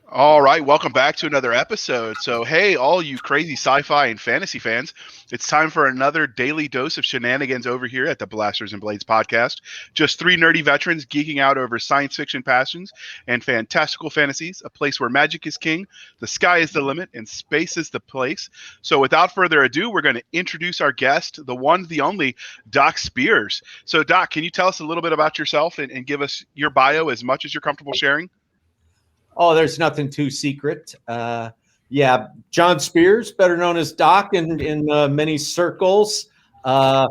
All right, welcome back to another episode. So, hey, all you crazy sci-fi and fantasy fans, it's time for another daily dose of shenanigans over here at the Blasters and Blades podcast. Just three nerdy veterans geeking out over science fiction passions and fantastical fantasies, a place where magic is king, the sky is the limit, and space is the place. So, without further ado, we're going to introduce our guest, the one, the only, Doc Spears. So, Doc, can you tell us a little bit about yourself and give us your bio as much as you're comfortable sharing? Oh, there's nothing too secret. Yeah, John Spears, better known as Doc in many circles. My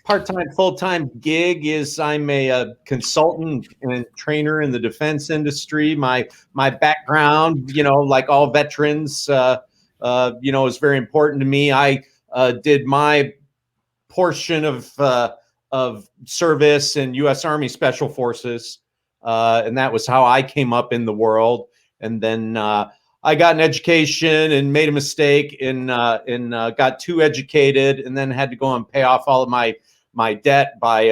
part-time, full-time gig is I'm a consultant and trainer in the defense industry. My background, like all veterans, is very important to me. I did my portion of service in U.S. Army Special Forces. And that was how I came up in the world. And then I got an education and made a mistake and got too educated, and then had to go and pay off all of my debt by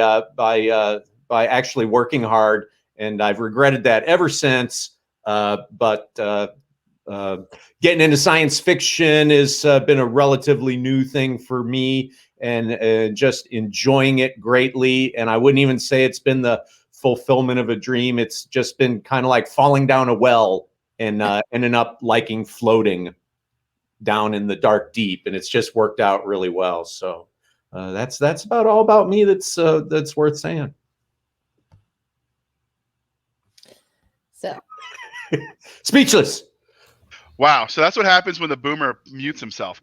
actually working hard. And I've regretted that ever since. But getting into science fiction has been a relatively new thing for me, and just enjoying it greatly. And I wouldn't even say it's been the fulfillment of a dream. It's just been kind of like falling down a well and ending up liking floating down in the dark deep, and it's just worked out really well. So that's about all about me that's worth saying. So speechless. Wow. So that's what happens when the boomer mutes himself.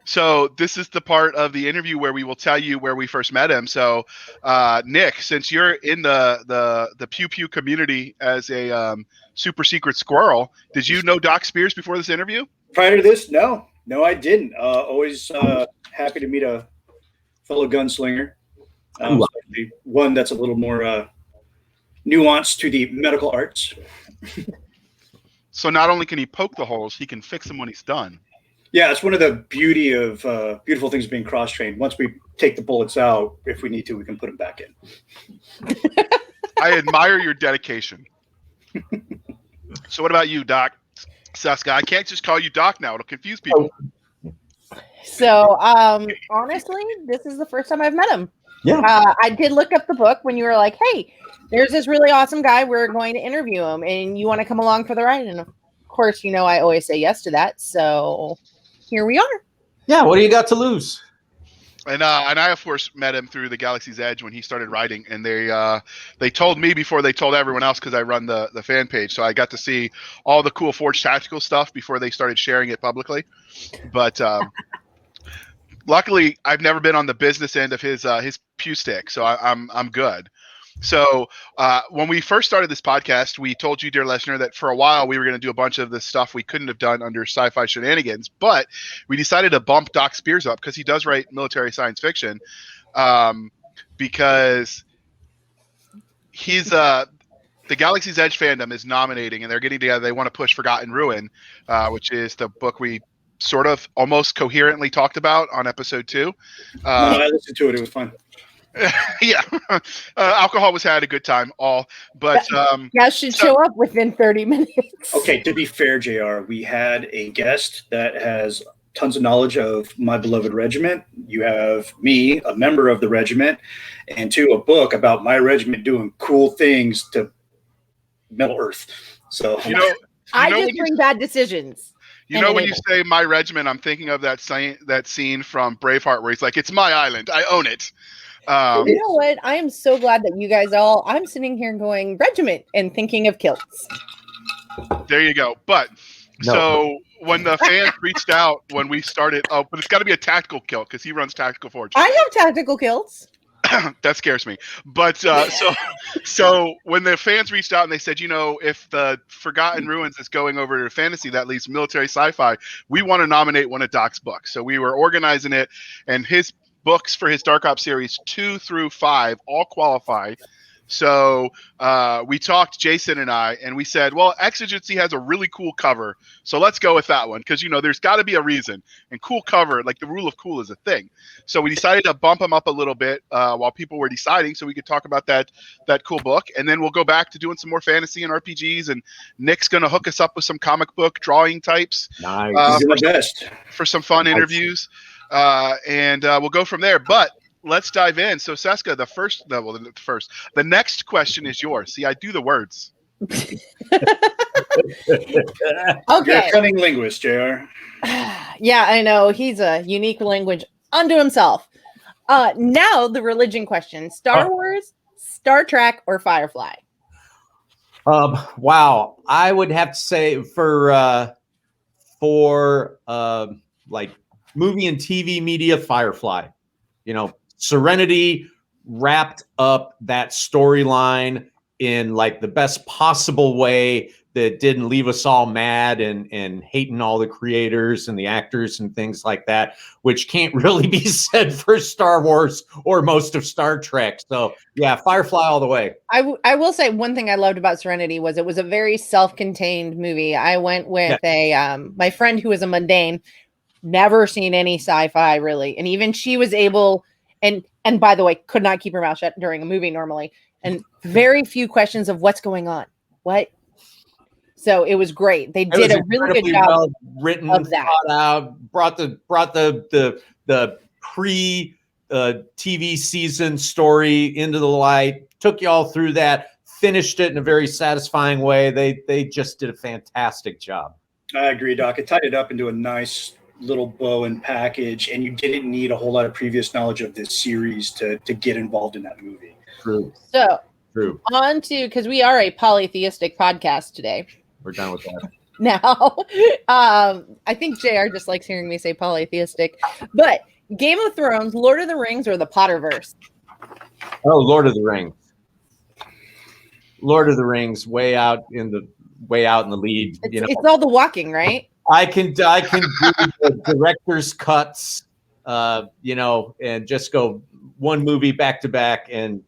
So this is the part of the interview where we will tell you where we first met him. So, Nick, since you're in the Pew Pew community as a super secret squirrel, did you know Doc Spears before this interview? Prior to this, no, I didn't. Always happy to meet a fellow gunslinger, especially one that's a little more nuanced to the medical arts. So not only can he poke the holes, he can fix them when he's done. Yeah, it's one of the beautiful things of being cross-trained. Once we take the bullets out, if we need to, we can put them back in. I admire your dedication. So what about you, Doc? Cisca, I can't just call you Doc now. It'll confuse people. So honestly, this is the first time I've met him. Yeah. I did look up the book when you were like, hey, there's this really awesome guy. We're going to interview him, and you want to come along for the ride? And of course, I always say yes to that. So here we are. Yeah, what do you got to lose? And I of course met him through the Galaxy's Edge when he started writing, and they told me before they told everyone else, because I run the fan page, so I got to see all the cool Forge Tactical stuff before they started sharing it publicly. But luckily, I've never been on the business end of his pew stick, so I'm good. So when we first started this podcast, we told you, dear listener, that for a while we were going to do a bunch of the stuff we couldn't have done under sci-fi shenanigans, but we decided to bump Doc Spears up because he does write military science fiction, because he's the Galaxy's Edge fandom is nominating, and they're getting together. They want to push Forgotten Ruin, which is the book we sort of almost coherently talked about on episode 2. No, I listened to it. It was fun. Yeah, alcohol was had, a good time, but guys should show up within 30 minutes. Okay, to be fair, JR, we had a guest that has tons of knowledge of my beloved regiment. You have me, a member of the regiment, and 2, a book about my regiment doing cool things to Middle Earth. So I just bring bad decisions. When you say my regiment, I'm thinking of that scene from Braveheart where he's like, "It's my island, I own it." You know what? I am so glad that you guys I'm sitting here going regiment and thinking of kilts. There you go. But so when the fans reached out when we started, but it's got to be a tactical kilt because he runs Tactical Forge. I have tactical kilts. That scares me. But so when the fans reached out and they said, if the Forgotten Ruins is going over to fantasy, that leaves military sci-fi, we want to nominate one of Doc's books. So we were organizing it, and his books for his Dark Ops series 2 through 5 all qualify So we talked, Jason and I, and we said, well, Exigency has a really cool cover, so let's go with that one because there's got to be a reason. And cool cover, like the rule of cool, is a thing. So we decided to bump them up a little bit while people were deciding, so we could talk about that cool book, and then we'll go back to doing some more fantasy and RPGs. And Nick's gonna hook us up with some comic book drawing types. Nice. He's the best. For some fun interviews, and we'll go from there. But let's dive in. So, Cisca, the next question is yours. See, I do the words. Okay. You're a cunning linguist, JR. Yeah, I know. He's a unique language unto himself. Now, the religion question. Star Wars, Star Trek, or Firefly? Wow. I would have to say for like movie and TV media, Firefly. Serenity wrapped up that storyline in like the best possible way that didn't leave us all mad and hating all the creators and the actors and things like that, which can't really be said for Star Wars or most of Star Trek. So yeah, Firefly all the way. I will say one thing I loved about Serenity was it was a very self-contained movie. I went with my friend who is a mundane, never seen any sci-fi really. And even she was able, and by the way, could not keep her mouth shut during a movie normally. And very few questions of what's going on. What? So it was great. They did a really good job well written of that. Out, brought the pre TV season story into the light, took you all through that, finished it in a very satisfying way. They just did a fantastic job. I agree, Doc. It tied it up into a nice little bow and package, and you didn't need a whole lot of previous knowledge of this series to get involved in that movie. True. So True. On to, because we are a polytheistic podcast today. We're done with that. Now, I think JR just likes hearing me say polytheistic, but Game of Thrones, Lord of the Rings, or the Potterverse? Oh, Lord of the Rings. Lord of the Rings, way out in the lead. It's all the walking, right? I can do the director's cuts, and just go one movie back to back, and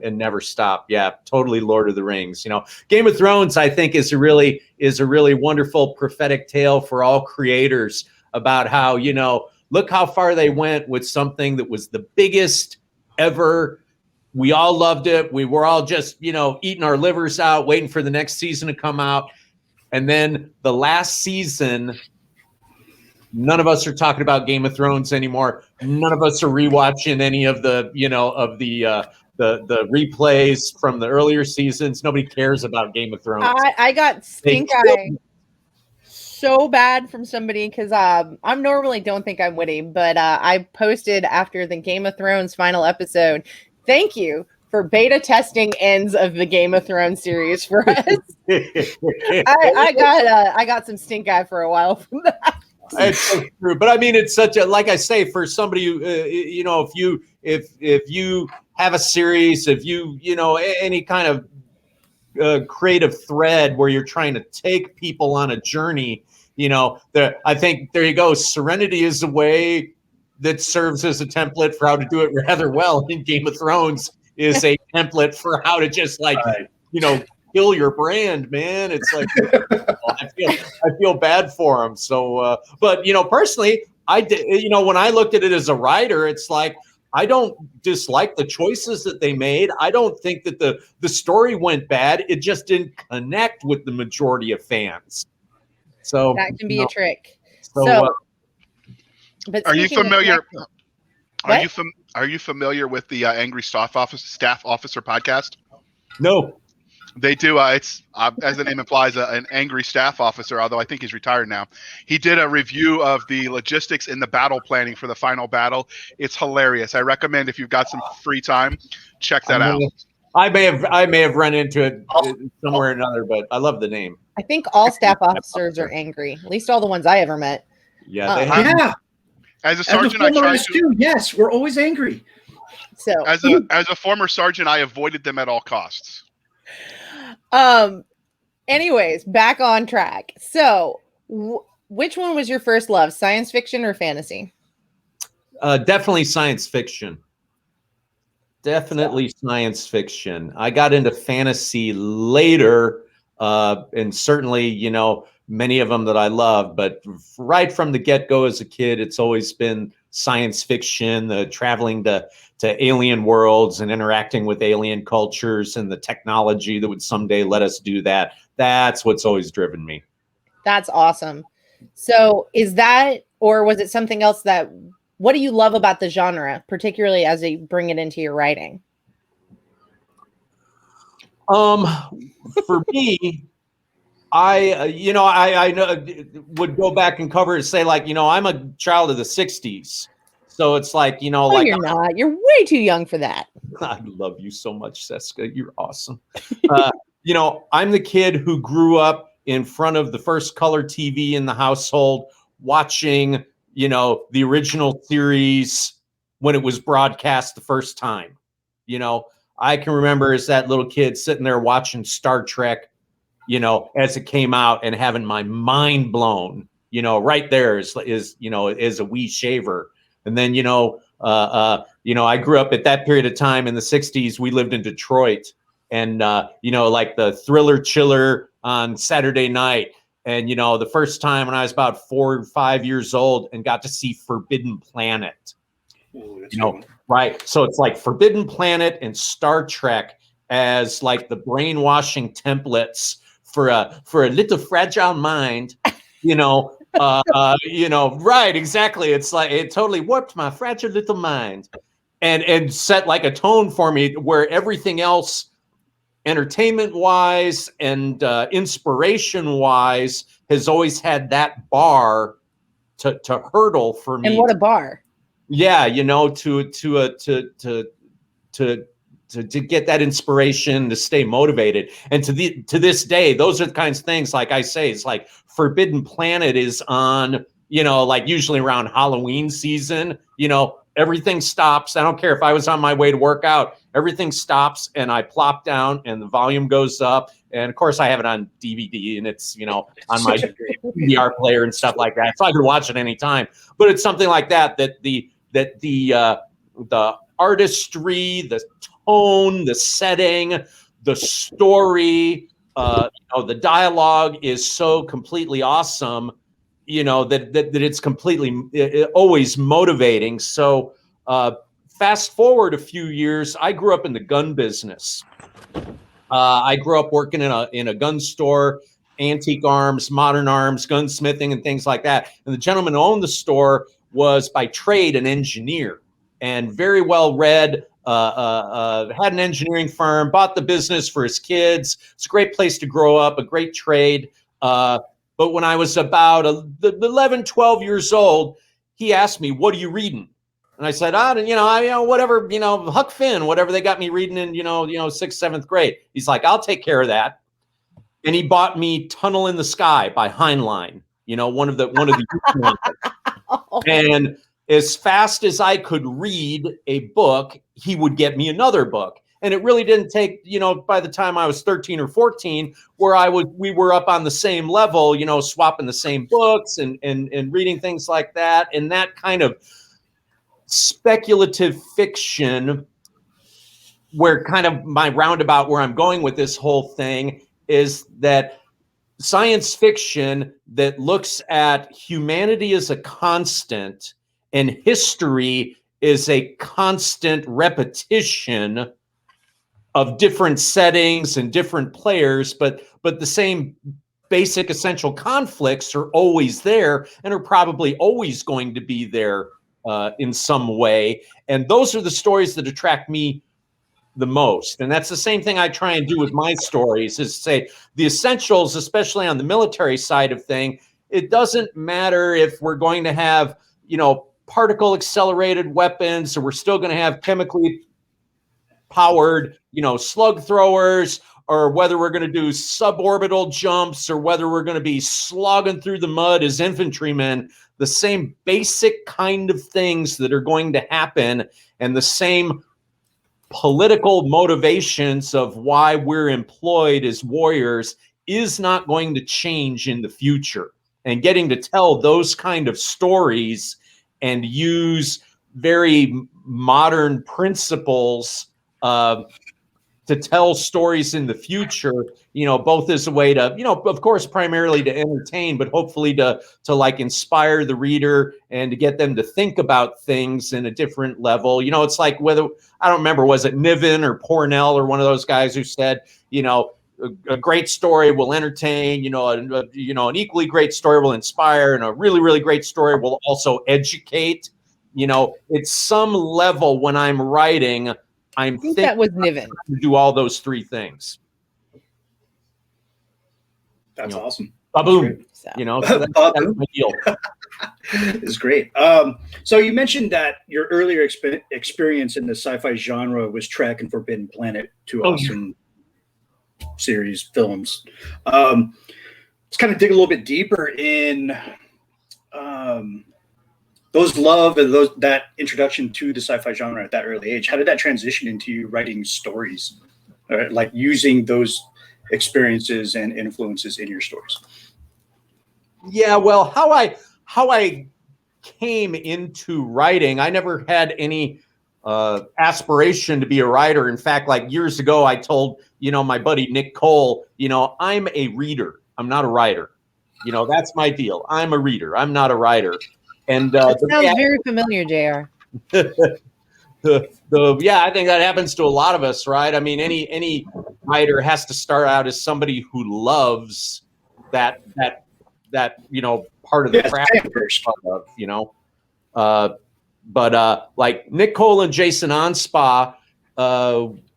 never stop. Yeah, totally Lord of the Rings. Game of Thrones, I think, is a really wonderful prophetic tale for all creators about how, look how far they went with something that was the biggest ever. We all loved it. We were all just, eating our livers out, waiting for the next season to come out. And then the last season, none of us are talking about Game of Thrones anymore. None of us are rewatching any of the, the replays from the earlier seasons. Nobody cares about Game of Thrones. I got stink eye so bad from somebody because I normally don't think I'm witty, but I posted after the Game of Thrones final episode. Thank you for beta testing ends of the Game of Thrones series for us. I got some stink eye for a while from that. It's so true, but I mean, it's such a, like I say, for somebody who, if you have a series, if you any kind of creative thread where you're trying to take people on a journey, I think there you go. Serenity is a way that serves as a template for how to do it rather well. In Game of Thrones is a template for how to just kill your brand, man. It's like I feel bad for him. So, but personally, I did. When I looked at it as a writer, it's like I don't dislike the choices that they made. I don't think that the story went bad. It just didn't connect with the majority of fans. So that can be a trick. So but are you familiar? What? Are you familiar with the Angry Staff Officer podcast? No. They do. It's as the name implies, an angry staff officer. Although I think he's retired now. He did a review of the logistics in the battle planning for the final battle. It's hilarious. I recommend if you've got some free time, check that out. I may have run into it somewhere or another, but I love the name. I think all staff officers are angry. At least all the ones I ever met. Yeah. Yeah. As a sergeant, I tried to. Yes, we're always angry. So as a former sergeant, I avoided them at all costs. Anyways, back on track. So, which one was your first love, science fiction or fantasy? Definitely science fiction. Definitely science fiction. I got into fantasy later, and certainly, many of them that I love. But right from the get-go as a kid, it's always been science fiction, the traveling to alien worlds and interacting with alien cultures and the technology that would someday let us do that. That's what's always driven me. That's awesome. So is that, or was it something else what do you love about the genre, particularly as you bring it into your writing? For me, I know would go back and cover and say, like, I'm a child of the 60s. So it's like, Oh, you're not. You're way too young for that. I love you so much, Cisca. You're awesome. I'm the kid who grew up in front of the first color TV in the household, watching, the original series when it was broadcast the first time. I can remember as that little kid sitting there watching Star Trek, as it came out and having my mind blown, right there is a wee shaver. And then, I grew up at that period of time in the 60s. We lived in Detroit, and, like the Thriller Chiller on Saturday night. And, the first time when I was about 4 or 5 years old and got to see Forbidden Planet, right. So it's like Forbidden Planet and Star Trek as like the brainwashing templates for a little fragile mind, right. Exactly. It's like, it totally warped my fragile little mind and set like a tone for me where everything else, entertainment wise and inspiration wise, has always had that bar to hurdle for me. And what a bar. Yeah. To get that inspiration, to stay motivated. And to this day, those are the kinds of things, like I say, it's like Forbidden Planet is on, like usually around Halloween season, everything stops. I don't care if I was on my way to work out, everything stops and I plop down and the volume goes up. And of course I have it on DVD and it's, on my DVR player and stuff like that. So I can watch it anytime, but it's something like that the artistry, the tone, the setting, the story, the dialogue is so completely awesome, that it's completely always motivating. So fast forward a few years, I grew up in the gun business. I grew up working in a gun store, antique arms, modern arms, gunsmithing, and things like that. And the gentleman who owned the store was by trade an engineer and very well read. Had an engineering firm, bought the business for his kids. It's a great place to grow up, a great trade. But when I was about 11, 12 years old, he asked me, "What are you reading?" And I said, whatever, Huck Finn, whatever they got me reading in, 6th, 7th grade. He's like, "I'll take care of that." And he bought me Tunnel in the Sky by Heinlein, one of the and as fast as I could read a book, he would get me another book. And it really didn't take, by the time I was 13 or 14, where we were up on the same level, swapping the same books and reading things like that. And that kind of speculative fiction, where kind of my roundabout where I'm going with this whole thing is that science fiction that looks at humanity as a constant and history is a constant repetition of different settings and different players, but the same basic essential conflicts are always there and are probably always going to be there in some way. And those are the stories that attract me the most. And that's the same thing I try and do with my stories, is say the essentials, especially on the military side of thing. It doesn't matter if we're going to have, particle accelerated weapons, or we're still going to have chemically powered, slug throwers, or whether we're going to do suborbital jumps, or whether we're going to be slogging through the mud as infantrymen. The same basic kind of things that are going to happen, and the same political motivations of why we're employed as warriors is not going to change in the future. And getting to tell those kind of stories and use very modern principles to tell stories in the future, both as a way to, of course, primarily to entertain, but hopefully to like inspire the reader and to get them to think about things in a different level. It's like whether, I don't remember, was it Niven or Pornell or one of those guys who said, a great story will entertain, an equally great story will inspire, and a really, really great story will also educate. At some level when I'm writing, I think that was Niven to do all those three things. That's awesome. Ba-boom. So. So that's my deal. It's great. So you mentioned that your earlier experience in the sci-fi genre was Trek and Forbidden Planet, two awesome series films. Let's kind of dig a little bit deeper in those love and that introduction to the sci-fi genre at that early age. How did that transition into you writing stories, like using those experiences and influences in your stories? Yeah, well, how I came into writing, I never had any aspiration to be a writer. In fact, like years ago, I told my buddy Nick Cole, I'm a reader. I'm not a writer. That's my deal. I'm a reader. I'm not a writer. And that sounds very familiar, JR. Yeah, I think that happens to a lot of us, right? I mean, any writer has to start out as somebody who loves that part of the craft. But like Nick Cole and Jason Onspa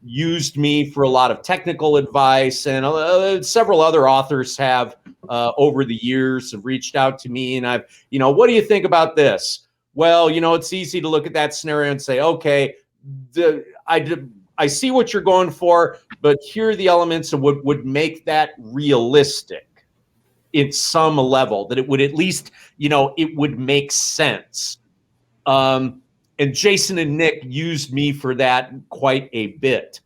used me for a lot of technical advice, and several other authors have over the years have reached out to me, and I've, what do you think about this? Well, it's easy to look at that scenario and say, okay, I see what you're going for, but here are the elements of what would make that realistic at some level, that it would at least, it would make sense. And Jason and Nick used me for that quite a bit.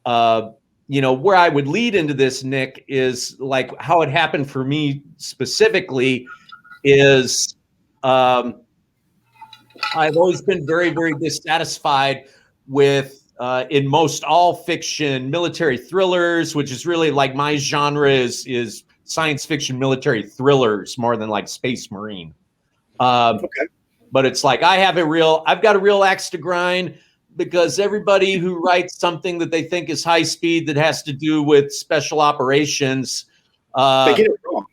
Where I would lead into this, Nick, is like how it happened for me specifically is I've always been very, very dissatisfied with, in most all fiction, military thrillers, which is really like my genre is science fiction military thrillers more than like Space Marine. Okay. But it's like I've got a real axe to grind, because everybody who writes something that they think is high speed that has to do with special operations, they get it wrong.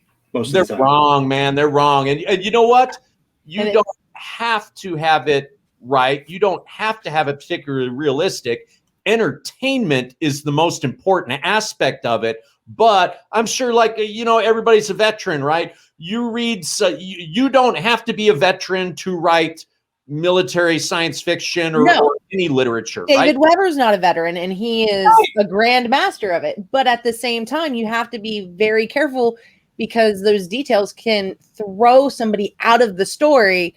They're wrong, man. They're wrong. And you know what? You don't have to have it right. You don't have to have it particularly realistic. Entertainment is the most important aspect of it. But I'm sure, like, everybody's a veteran, right? You read, you don't have to be a veteran to write military science fiction or any literature. David Weber's not a veteran, and he is a grand master of it. But at the same time, you have to be very careful, because those details can throw somebody out of the story.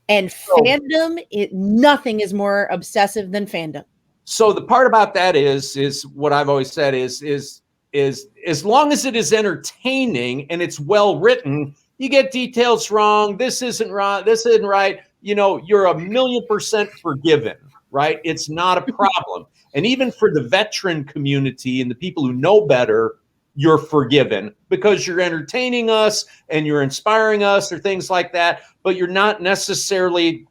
And fandom, nothing is more obsessive than fandom. So the part about that is what I've always said is as long as it is entertaining and it's well written, you get details wrong. This isn't right. This isn't right. You're 1,000,000% forgiven, right? It's not a problem. And even for the veteran community and the people who know better, you're forgiven, because you're entertaining us and you're inspiring us or things like that, but you're not necessarily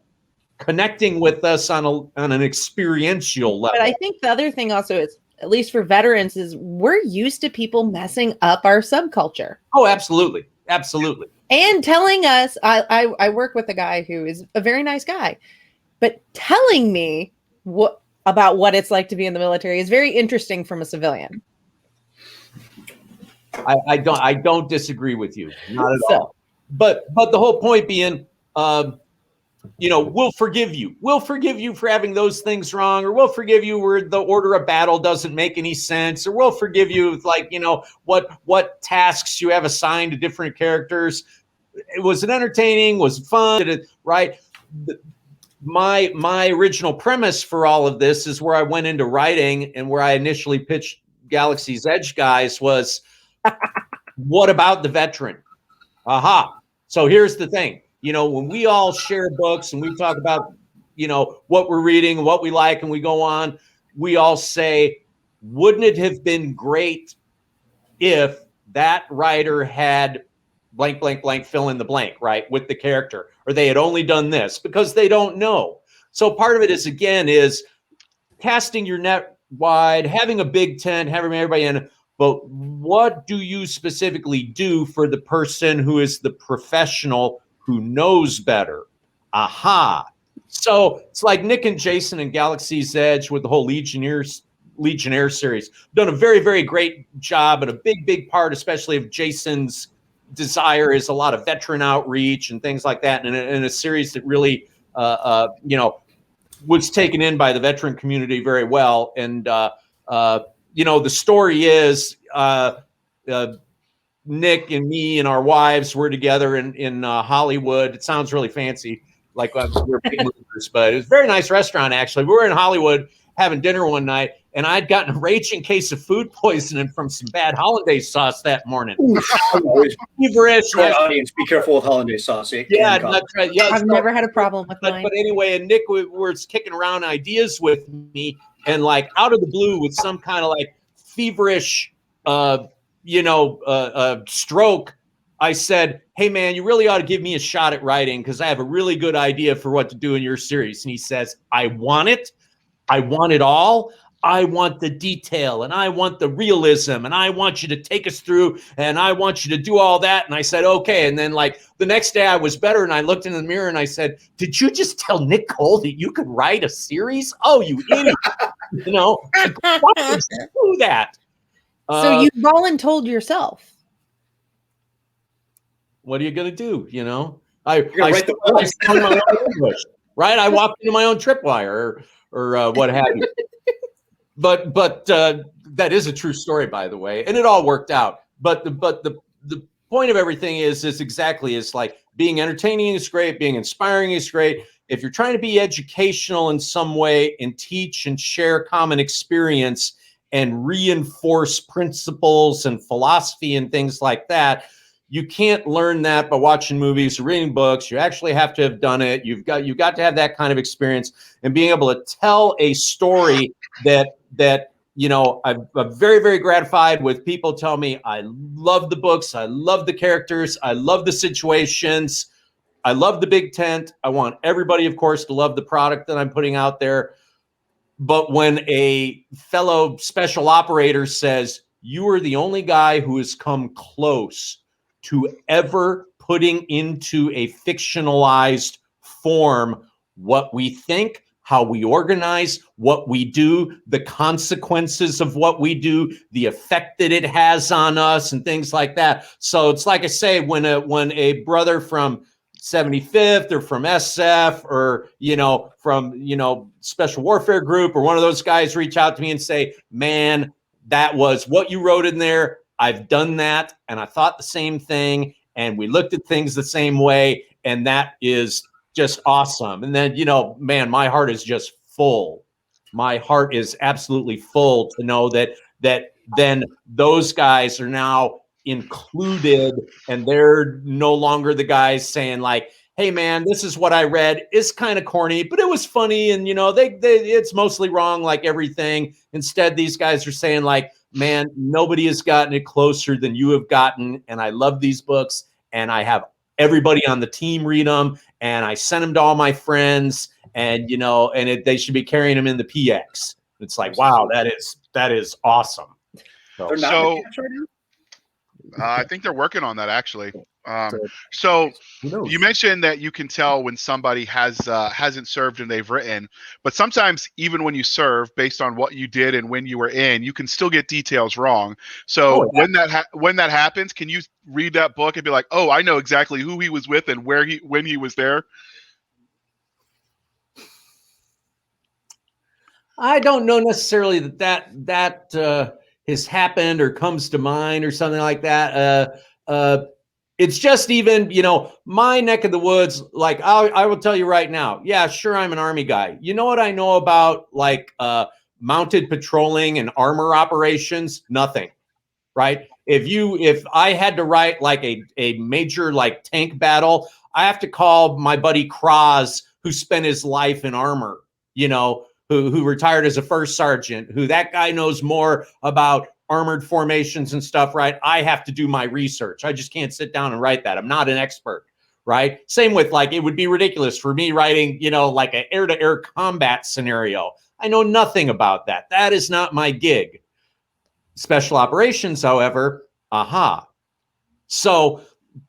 connecting with us on an experiential level. But I think the other thing also is, at least for veterans, is we're used to people messing up our subculture. Oh, absolutely. Absolutely. And telling us, I work with a guy who is a very nice guy, but telling me about what it's like to be in the military is very interesting from a civilian. I don't disagree with you, not at all. But the whole point being, we'll forgive you. We'll forgive you for having those things wrong, or we'll forgive you where the order of battle doesn't make any sense, or we'll forgive you like, what tasks you have assigned to different characters. Was it entertaining? Was it fun? Right? My original premise for all of this is where I went into writing, and where I initially pitched Galaxy's Edge guys was, what about the veteran? Aha. So here's the thing. When we all share books and we talk about, what we're reading, what we like, and we go on, we all say, wouldn't it have been great if that writer had blank, blank, blank, fill in the blank, right, with the character, or they had only done this, because they don't know. So part of it is, again, is casting your net wide, having a big tent, having everybody in, but what do you specifically do for the person who is the professional who knows better? Aha. So it's like Nick and Jason in Galaxy's Edge with the whole Legionnaire series. Done a very, very great job, and a big, big part, especially of Jason's desire, is a lot of veteran outreach and things like that, in a series that really, was taken in by the veteran community very well. And, the story is Nick and me and our wives were together in Hollywood. It sounds really fancy, like we're big movers, but it was a very nice restaurant, actually. We were in Hollywood having dinner one night, and I'd gotten a raging case of food poisoning from some bad hollandaise sauce that morning. Feverish. Audience, be careful with hollandaise sauce. Yeah, that's right. Yeah, I've never had a problem with mine. But anyway, and Nick was kicking around ideas with me, and like out of the blue with some kind of like feverish, stroke, I said, "Hey man, you really ought to give me a shot at writing, because I have a really good idea for what to do in your series." And he says, "I want it. I want it all. I want the detail, and I want the realism, and I want you to take us through, and I want you to do all that." And I said, "Okay." And then like the next day I was better, and I looked in the mirror and I said, "Did you just tell Nick Cole that you could write a series? Oh, you idiot." Why would you do that? So you voluntold yourself. What are you going to do? I write the book. Right? I walked into my own tripwire or what have you. But that is a true story, by the way, and it all worked out. But the point of everything is like being entertaining is great, being inspiring is great. If you're trying to be educational in some way and teach and share common experience and reinforce principles and philosophy and things like that, you can't learn that by watching movies or reading books. You actually have to have done it. You've got to have that kind of experience, and being able to tell a story that I'm very, very gratified with people tell me, "I love the books. I love the characters. I love the situations. I love the big tent. I want everybody, of course, to love the product that I'm putting out there." But when a fellow special operator says, "You are the only guy who has come close to ever putting into a fictionalized form what we think, how we organize, what we do, the consequences of what we do, the effect that it has on us, and things like that." So it's like I say, when a brother from 75th or from SF or, from, Special Warfare Group or one of those guys reach out to me and say, "Man, that was what you wrote in there. I've done that, and I thought the same thing, and we looked at things the same way, and that is just awesome." And then, man, my heart is just full. My heart is absolutely full to know that then those guys are now included, and they're no longer the guys saying like, "Hey man, this is what I read. It's kind of corny, but it was funny, and it's mostly wrong like everything." Instead, these guys are saying like, "Man, nobody has gotten it closer than you have gotten, and I love these books, and I have everybody on the team read them, and I sent them to all my friends, and they should be carrying them in the PX." It's like, wow, that is awesome. They're not in the PX right now? I think they're working on that, actually. So you mentioned that you can tell when somebody hasn't served and they've written, but sometimes even when you serve, based on what you did and when you were in, you can still get details wrong. So when that happens, can you read that book and be like, "Oh, I know exactly who he was with and when he was there"? I don't know necessarily that has happened or comes to mind or something like that. It's just even, my neck of the woods, like I will tell you right now. Yeah, sure. I'm an Army guy. You know what I know about like mounted patrolling and armor operations? Nothing. Right. If I had to write like a major like tank battle, I have to call my buddy Kraz, who spent his life in armor, who retired as a first sergeant, who that guy knows more about armored formations and stuff, right? I have to do my research. I just can't sit down and write that. I'm not an expert, right? Same with like, it would be ridiculous for me writing, like an air-to-air combat scenario. I know nothing about that. That is not my gig. Special operations, however, So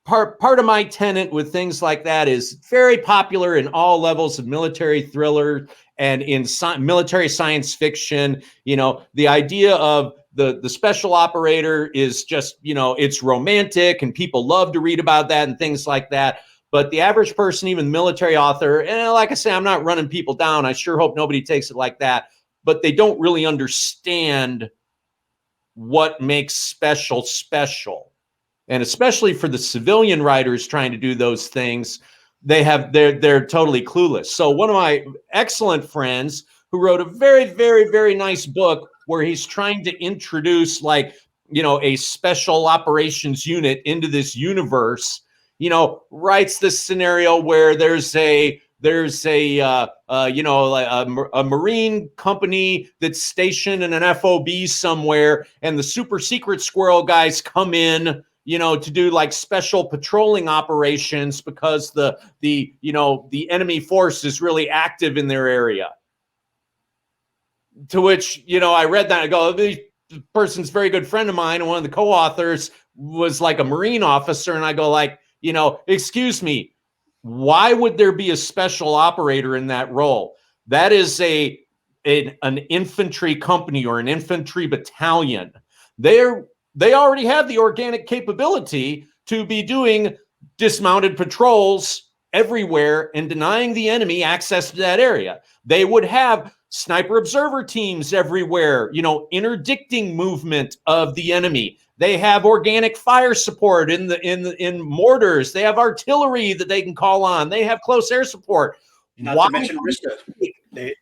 part of my tenet with things like that is very popular in all levels of military thriller and in military science fiction. The idea of the special operator is just, it's romantic and people love to read about that and things like that. But the average person, even military author, and like I say, I'm not running people down. I sure hope nobody takes it like that. But they don't really understand what makes special. And especially for the civilian writers trying to do those things, they're totally clueless. So one of my excellent friends who wrote a very, very, very nice book where he's trying to introduce a special operations unit into this universe, writes this scenario where there's a Marine company that's stationed in an FOB somewhere, and the super secret squirrel guys come in, to do like special patrolling operations because the enemy force is really active in their area. To which, I read that and I go, this person's a very good friend of mine, and one of the co-authors was like a Marine officer, and I go like, excuse me, why would there be a special operator in that role? That is an infantry company or an infantry battalion. They already have the organic capability to be doing dismounted patrols everywhere and denying the enemy access to that area. They would have sniper observer teams everywhere, interdicting movement of the enemy. They have organic fire support in mortars. They have artillery that they can call on. They have close air support. Not to mention Rista.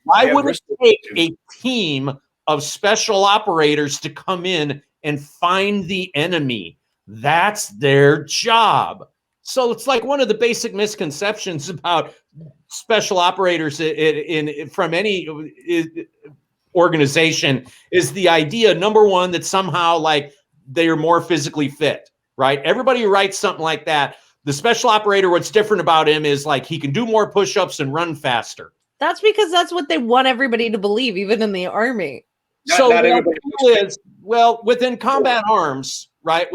Why would it take a team of special operators to come in and find the enemy? That's their job. So it's like one of the basic misconceptions about special operators from any organization is the idea, number one, that somehow they are more physically fit, right? Everybody who writes something like that, the special operator, what's different about him is he can do more push-ups and run faster. That's because that's what they want everybody to believe, even in the Army. Not everybody within combat arms, right?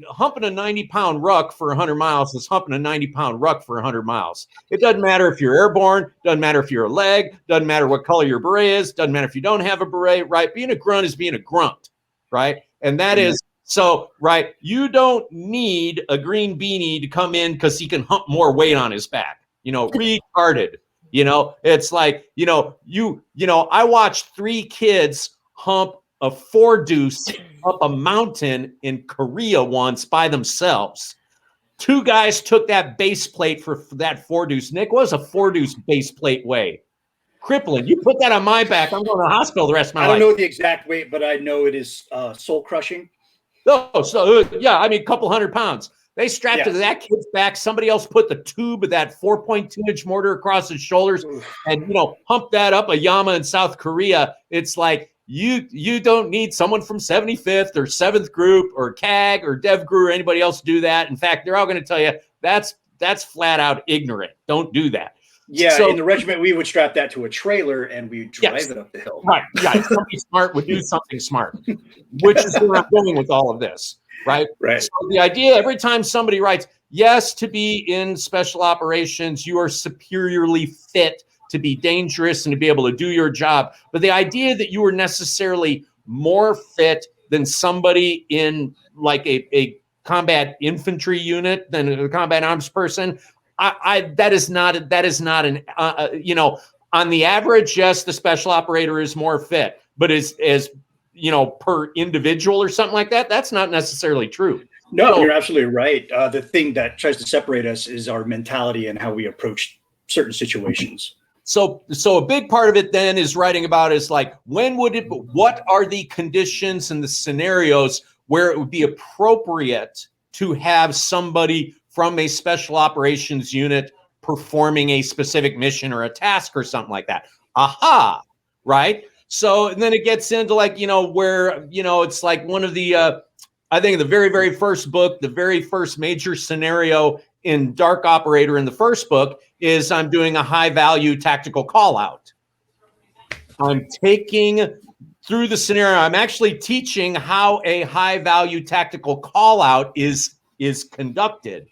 Humping a 90-pound ruck for 100 miles is humping a 90-pound ruck for 100 miles. It doesn't matter if you're airborne, doesn't matter if you're a leg, doesn't matter what color your beret is, doesn't matter if you don't have a beret, right? Being a grunt is being a grunt, right? And that is, so, right, you don't need a green beanie to come in because he can hump more weight on his back, retarded. It's like, I watched 3 kids hump a 4-deuce up a mountain in Korea once by themselves. 2 guys took that base plate for that 4-deuce. Nick, what does a 4-deuce base plate weigh? Crippling. You put that on my back, I'm going to the hospital the rest of my life. I don't know the exact weight, but I know it is soul crushing. Oh, so yeah, I mean, a couple 100 pounds. They strapped it to that kid's back. Somebody else put the tube of that 4.2-inch mortar across his shoulders and, humped that up a Yama in South Korea. It's like, you don't need someone from 75th or 7th Group or CAG or DevGru or anybody else to do that. In fact, they're all going to tell you that's flat out ignorant. Don't do that. Yeah, so, in the regiment, we would strap that to a trailer and we drive it up the hill. Right, yeah. Somebody smart would do something smart, which is where I'm going with all of this. Right. So the idea, every time somebody writes, yes, to be in special operations, you are superiorly fit to be dangerous and to be able to do your job. But the idea that you are necessarily more fit than somebody in a combat infantry unit than a combat arms person, that is not an on the average, yes, the special operator is more fit, but as per individual or something like that, that's not necessarily true. No, you're absolutely right. The thing that tries to separate us is our mentality and how we approach certain situations. So a big part of it then is writing about is what are the conditions and the scenarios where it would be appropriate to have somebody from a special operations unit performing a specific mission or a task or something like that. Aha, right? So and then it gets into like, where, it's like one of the, I think the very, very first book, the very first major scenario in Dark Operator in the first book is I'm doing a high value tactical call out. I'm taking through the scenario. I'm actually teaching how a high value tactical call out is conducted.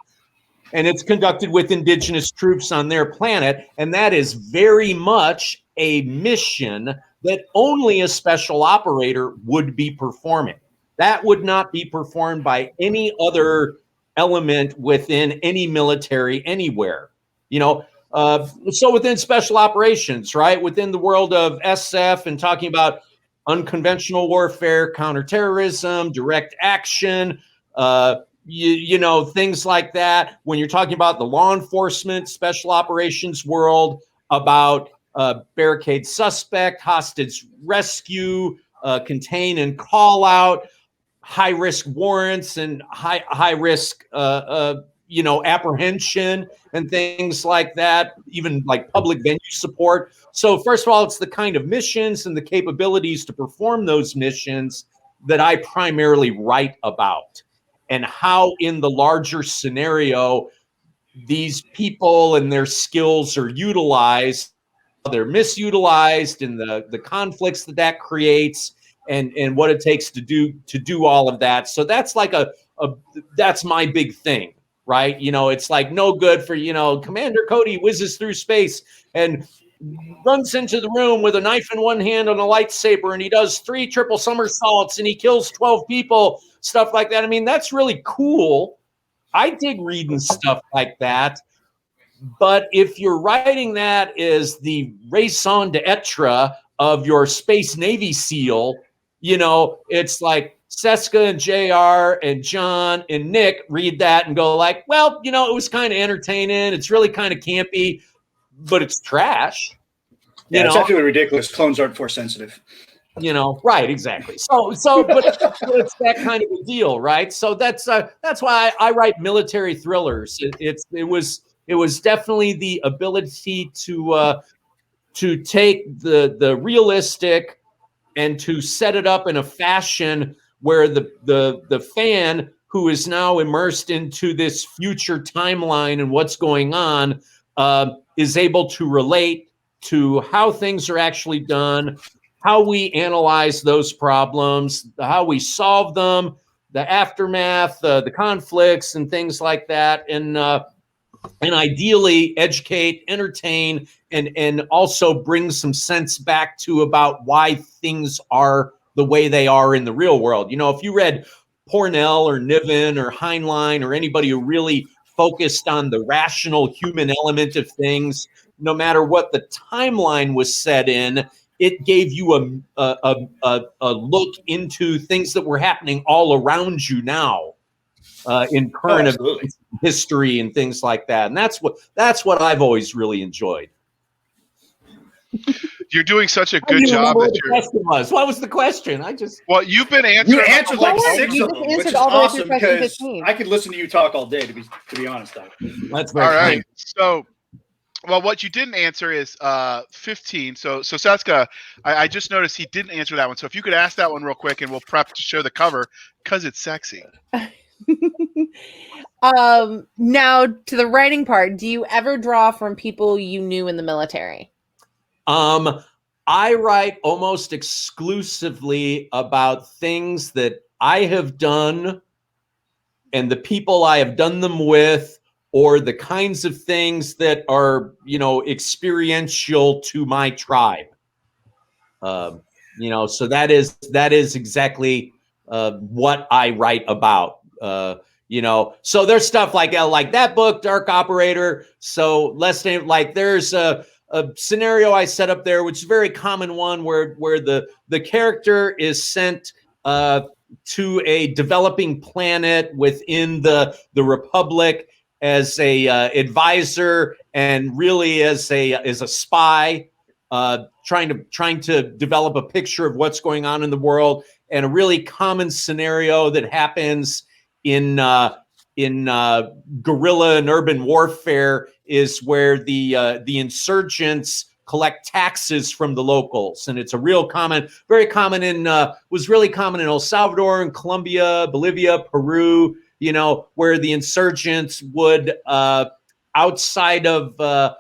And it's conducted with indigenous troops on their planet. And that is very much a mission that only a special operator would be performing. That would not be performed by any other element within any military anywhere. So within special operations, right? Within the world of SF and talking about unconventional warfare, counterterrorism, direct action, things like that. When you're talking about the law enforcement, special operations world, about barricade suspect, hostage rescue, contain and call out, high risk warrants and high risk apprehension and things like that, even like public venue support. So first of all, it's the kind of missions and the capabilities to perform those missions that I primarily write about, and how in the larger scenario these people and their skills are utilized, they're misutilized, and the conflicts that creates, and what it takes to do all of that. So that's like that's my big thing, right? It's like no good for, Commander Cody whizzes through space and runs into the room with a knife in one hand and a lightsaber, and he does 3 triple somersaults and he kills 12 people, stuff like that. I mean, that's really cool. I dig reading stuff like that. But if you're writing that as the raison d'etre of your Space Navy SEAL, it's like Cisca and JR and John and Nick read that and go like, well, it was kind of entertaining. It's really kind of campy, but it's trash. Yeah, it's absolutely ridiculous. Clones aren't force sensitive. Right, exactly. So, but it's that kind of a deal, right? So that's why I write military thrillers. It was definitely the ability to take the realistic and to set it up in a fashion where the fan who is now immersed into this future timeline and what's going on is able to relate to how things are actually done, how we analyze those problems, how we solve them, the aftermath, the conflicts and things like that. And ideally educate, entertain, and also bring some sense back to about why things are the way they are in the real world. If you read Pornell or Niven or Heinlein or anybody who really focused on the rational human element of things, no matter what the timeline was set in, it gave you a look into things that were happening all around you now. In current history and things like that, and that's what I've always really enjoyed. You're doing such a good job. What the question was? What was the question? Well, you've been answering. You answered like 6 of them, which is awesome because I could listen to you talk all day. To be honest, though. That's very all right. kind. So, well, what you didn't answer is 15. So Cisca, I just noticed he didn't answer that one. So if you could ask that one real quick, and we'll prep to show the cover because it's sexy. Now to the writing part, do you ever draw from people you knew in the military? I write almost exclusively about things that I have done and the people I have done them with, or the kinds of things that are, experiential to my tribe. So that is exactly what I write about. So there's stuff like that book, Dark Operator. So let's name, like, there's a scenario I set up there, which is a very common one where the character is sent to a developing planet within the Republic as a advisor and really as a spy, trying to develop a picture of what's going on in the world. And a really common scenario that happens in guerrilla and urban warfare is where the insurgents collect taxes from the locals, and it's a real common, very common was really common in El Salvador and Colombia, Bolivia, Peru. Where the insurgents would outside of a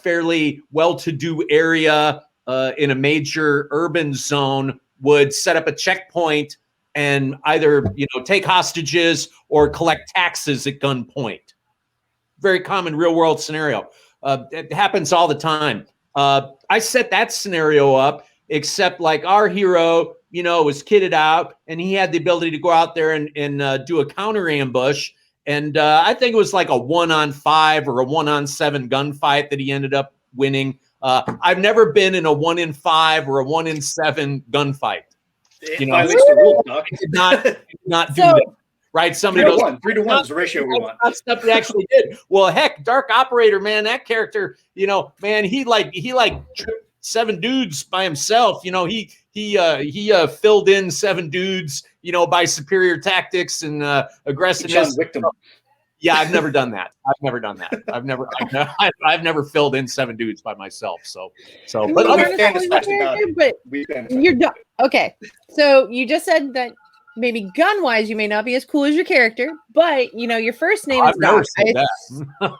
fairly well-to-do area in a major urban zone would set up a checkpoint and either take hostages or collect taxes at gunpoint. Very common real-world scenario. It happens all the time. I set that scenario up, except like our hero, was kitted out, and he had the ability to go out there and do a counter ambush. And I think it was like a 1-on-5 or a 1-on-7 gunfight that he ended up winning. I've never been in a 1-in-5 or a 1-in-7 gunfight. Did not do that. Right? Somebody 3-1 is the ratio we want. That's stuff he actually did. Well, heck, Dark Operator, man, that character, man, he tripped 7 dudes by himself. He filled in 7 dudes, by superior tactics and aggressiveness. Yeah, I've never done that. I've never filled in 7 dudes by myself. But you're done. Okay, so you just said that maybe gun-wise, you may not be as cool as your character, but your first name is Doc.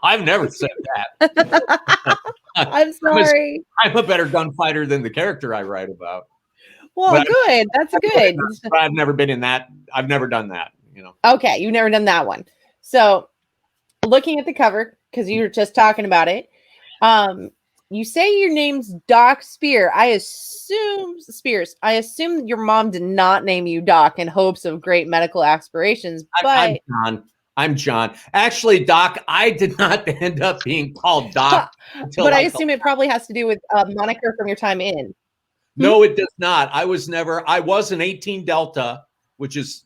I've never said that. I'm sorry. I'm a better gunfighter than the character I write about. Well, good. That's good. I've never been in that. I've never done that. Okay, you've never done that one. So, looking at the cover, because you were just talking about it, you say your name's Doc Spear. I assume your mom did not name you Doc in hopes of great medical aspirations. But I'm John. Actually, Doc, I did not end up being called Doc. But I assume it probably has to do with a moniker from your time in. No, it does not. I was an 18 Delta, which is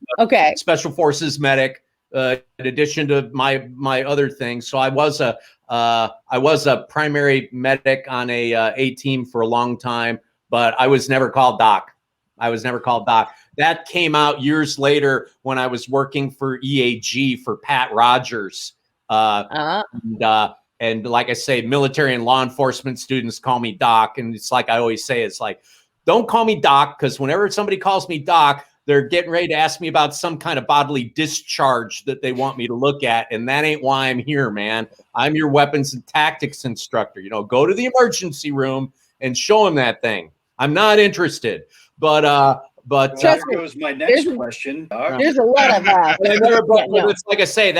Special Forces medic. In addition to my other things, so I was a primary medic on a team for a long time, but I was never called Doc. That came out years later when I was working for EAG for Pat Rogers. And like I say, military and law enforcement students call me Doc, and it's like I always say, it's like, don't call me Doc, because whenever somebody calls me Doc, they're getting ready to ask me about some kind of bodily discharge that they want me to look at. And that ain't why I'm here, man. I'm your weapons and tactics instructor. Go to the emergency room and show them that thing. I'm not interested. But that was my next question. There's a lot of that. It's like I say,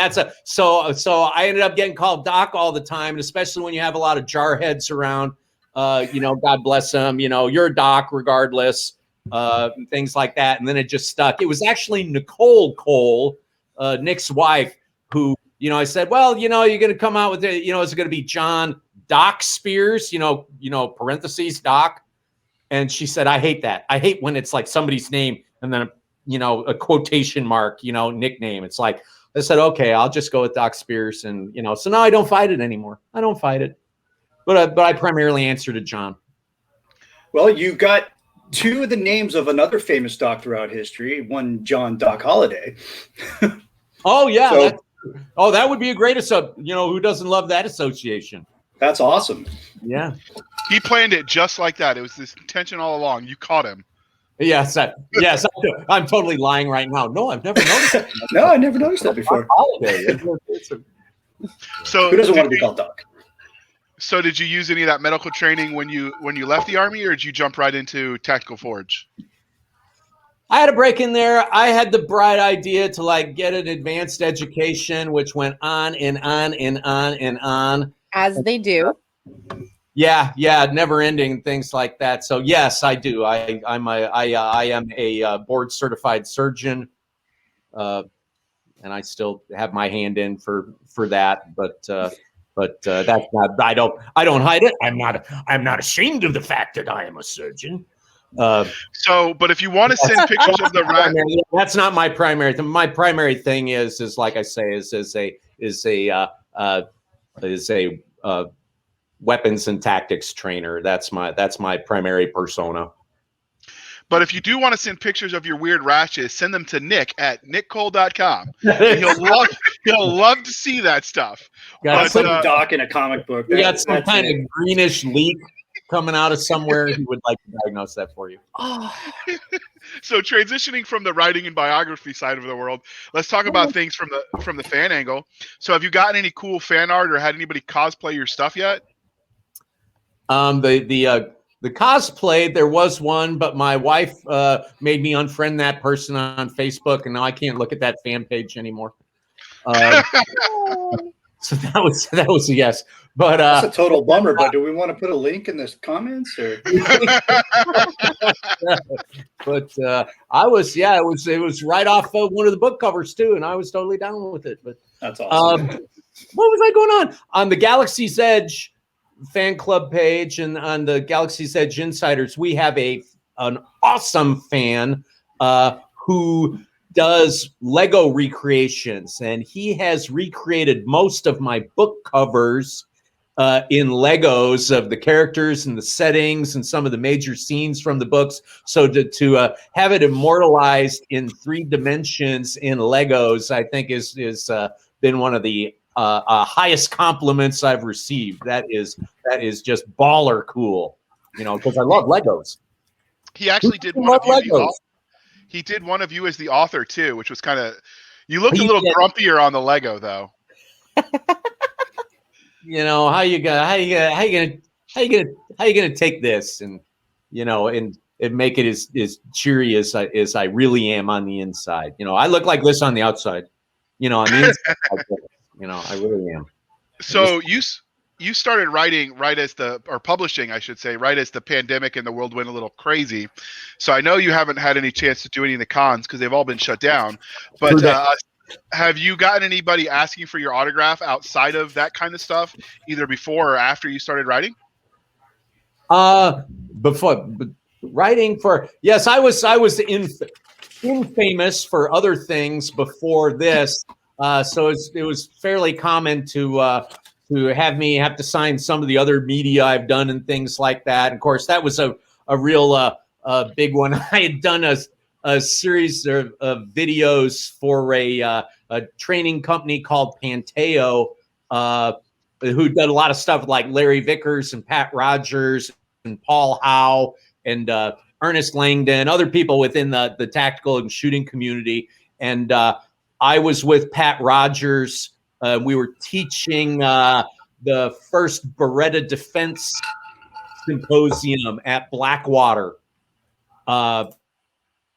so I ended up getting called Doc all the time, and especially when you have a lot of jarheads around, God bless them, you're a Doc regardless. Things like that, and then it just stuck. It was actually Nicole Cole, Nick's wife, who I said, well, you're going to come out with it. Is it going to be John Doc Spears? Parentheses Doc, and she said, I hate that. I hate when it's like somebody's name and then a quotation mark, nickname. It's like I said, okay, I'll just go with Doc Spears, and so now I don't fight it anymore. I don't fight it, but I primarily answer to John. Well, you got 2 of the names of another famous Doc throughout history. One, John Doc Holliday. Oh yeah, that would be a great who doesn't love that association? That's awesome. Yeah, he planned it just like that. It was this intention all along. You caught him. Yes, I'm totally lying right now. No, I've never noticed that. No, I never noticed that before. Holiday. So who doesn't want to be called Doc? So did you use any of that medical training when you left the Army, or did you jump right into Tactical Forge? I had a break in there. I had the bright idea to get an advanced education, which went on and on and on and on. As they do. Yeah, never ending, things like that. So yes, I do. I am a board certified surgeon, and I still have my hand in for that, but that's not. I don't hide it. I'm not ashamed of the fact that I am a surgeon. But if you want to send pictures of the rat, that's not my primary thing. My primary thing is like I say, is a weapons and tactics trainer. That's my primary persona. But if you do want to send pictures of your weird rashes, send them to Nick at nickcole.com. And He'll love to see that stuff. Got I'll put Doc in a comic book. You got some kind of greenish leak coming out of somewhere. He would like to diagnose that for you. Oh, So transitioning from the writing and biography side of the world, let's talk about things from the fan angle. So have you gotten any cool fan art or had anybody cosplay your stuff yet? The cosplay, there was one, but my wife made me unfriend that person on Facebook, and now I can't look at that fan page anymore. So that was a yes. But that's a total bummer. But do we want to put a link in the comments or? But I was, it was right off of one of the book covers too, and I was totally down with it. But that's awesome. What was I going on the Galaxy's Edge fan club page and on the Galaxy's Edge Insiders? We have an awesome fan who does Lego recreations, and he has recreated most of my book covers in Legos of the characters and the settings and some of the major scenes from the books. So to have it immortalized in 3 dimensions in Legos, I think is been one of the highest compliments I've received. That is just baller cool, because I love Legos. He actually did one of you. He did one of you as the author too, which was kind of. You looked a little grumpier on the Lego though. How you gonna take this and and make it as cheery as I really am on the inside. I look like this on the outside. On the inside, I really am. So you started writing publishing, I should say, right as the pandemic and the world went a little crazy. So I know you haven't had any chance to do any of the cons because they've all been shut down. But have you gotten anybody asking for your autograph outside of that kind of stuff, either before or after you started writing? Before writing for, yes, I was infamous for other things before this. So it was fairly common to have me have to sign some of the other media I've done and things like that. And of course, that was a real big one. I had done a series of videos for a training company called Panteo, who did a lot of stuff like Larry Vickers and Pat Rogers and Paul Howe and Ernest Langdon, other people within the tactical and shooting community. And I was with Pat Rogers. We were teaching the first Beretta Defense Symposium at Blackwater.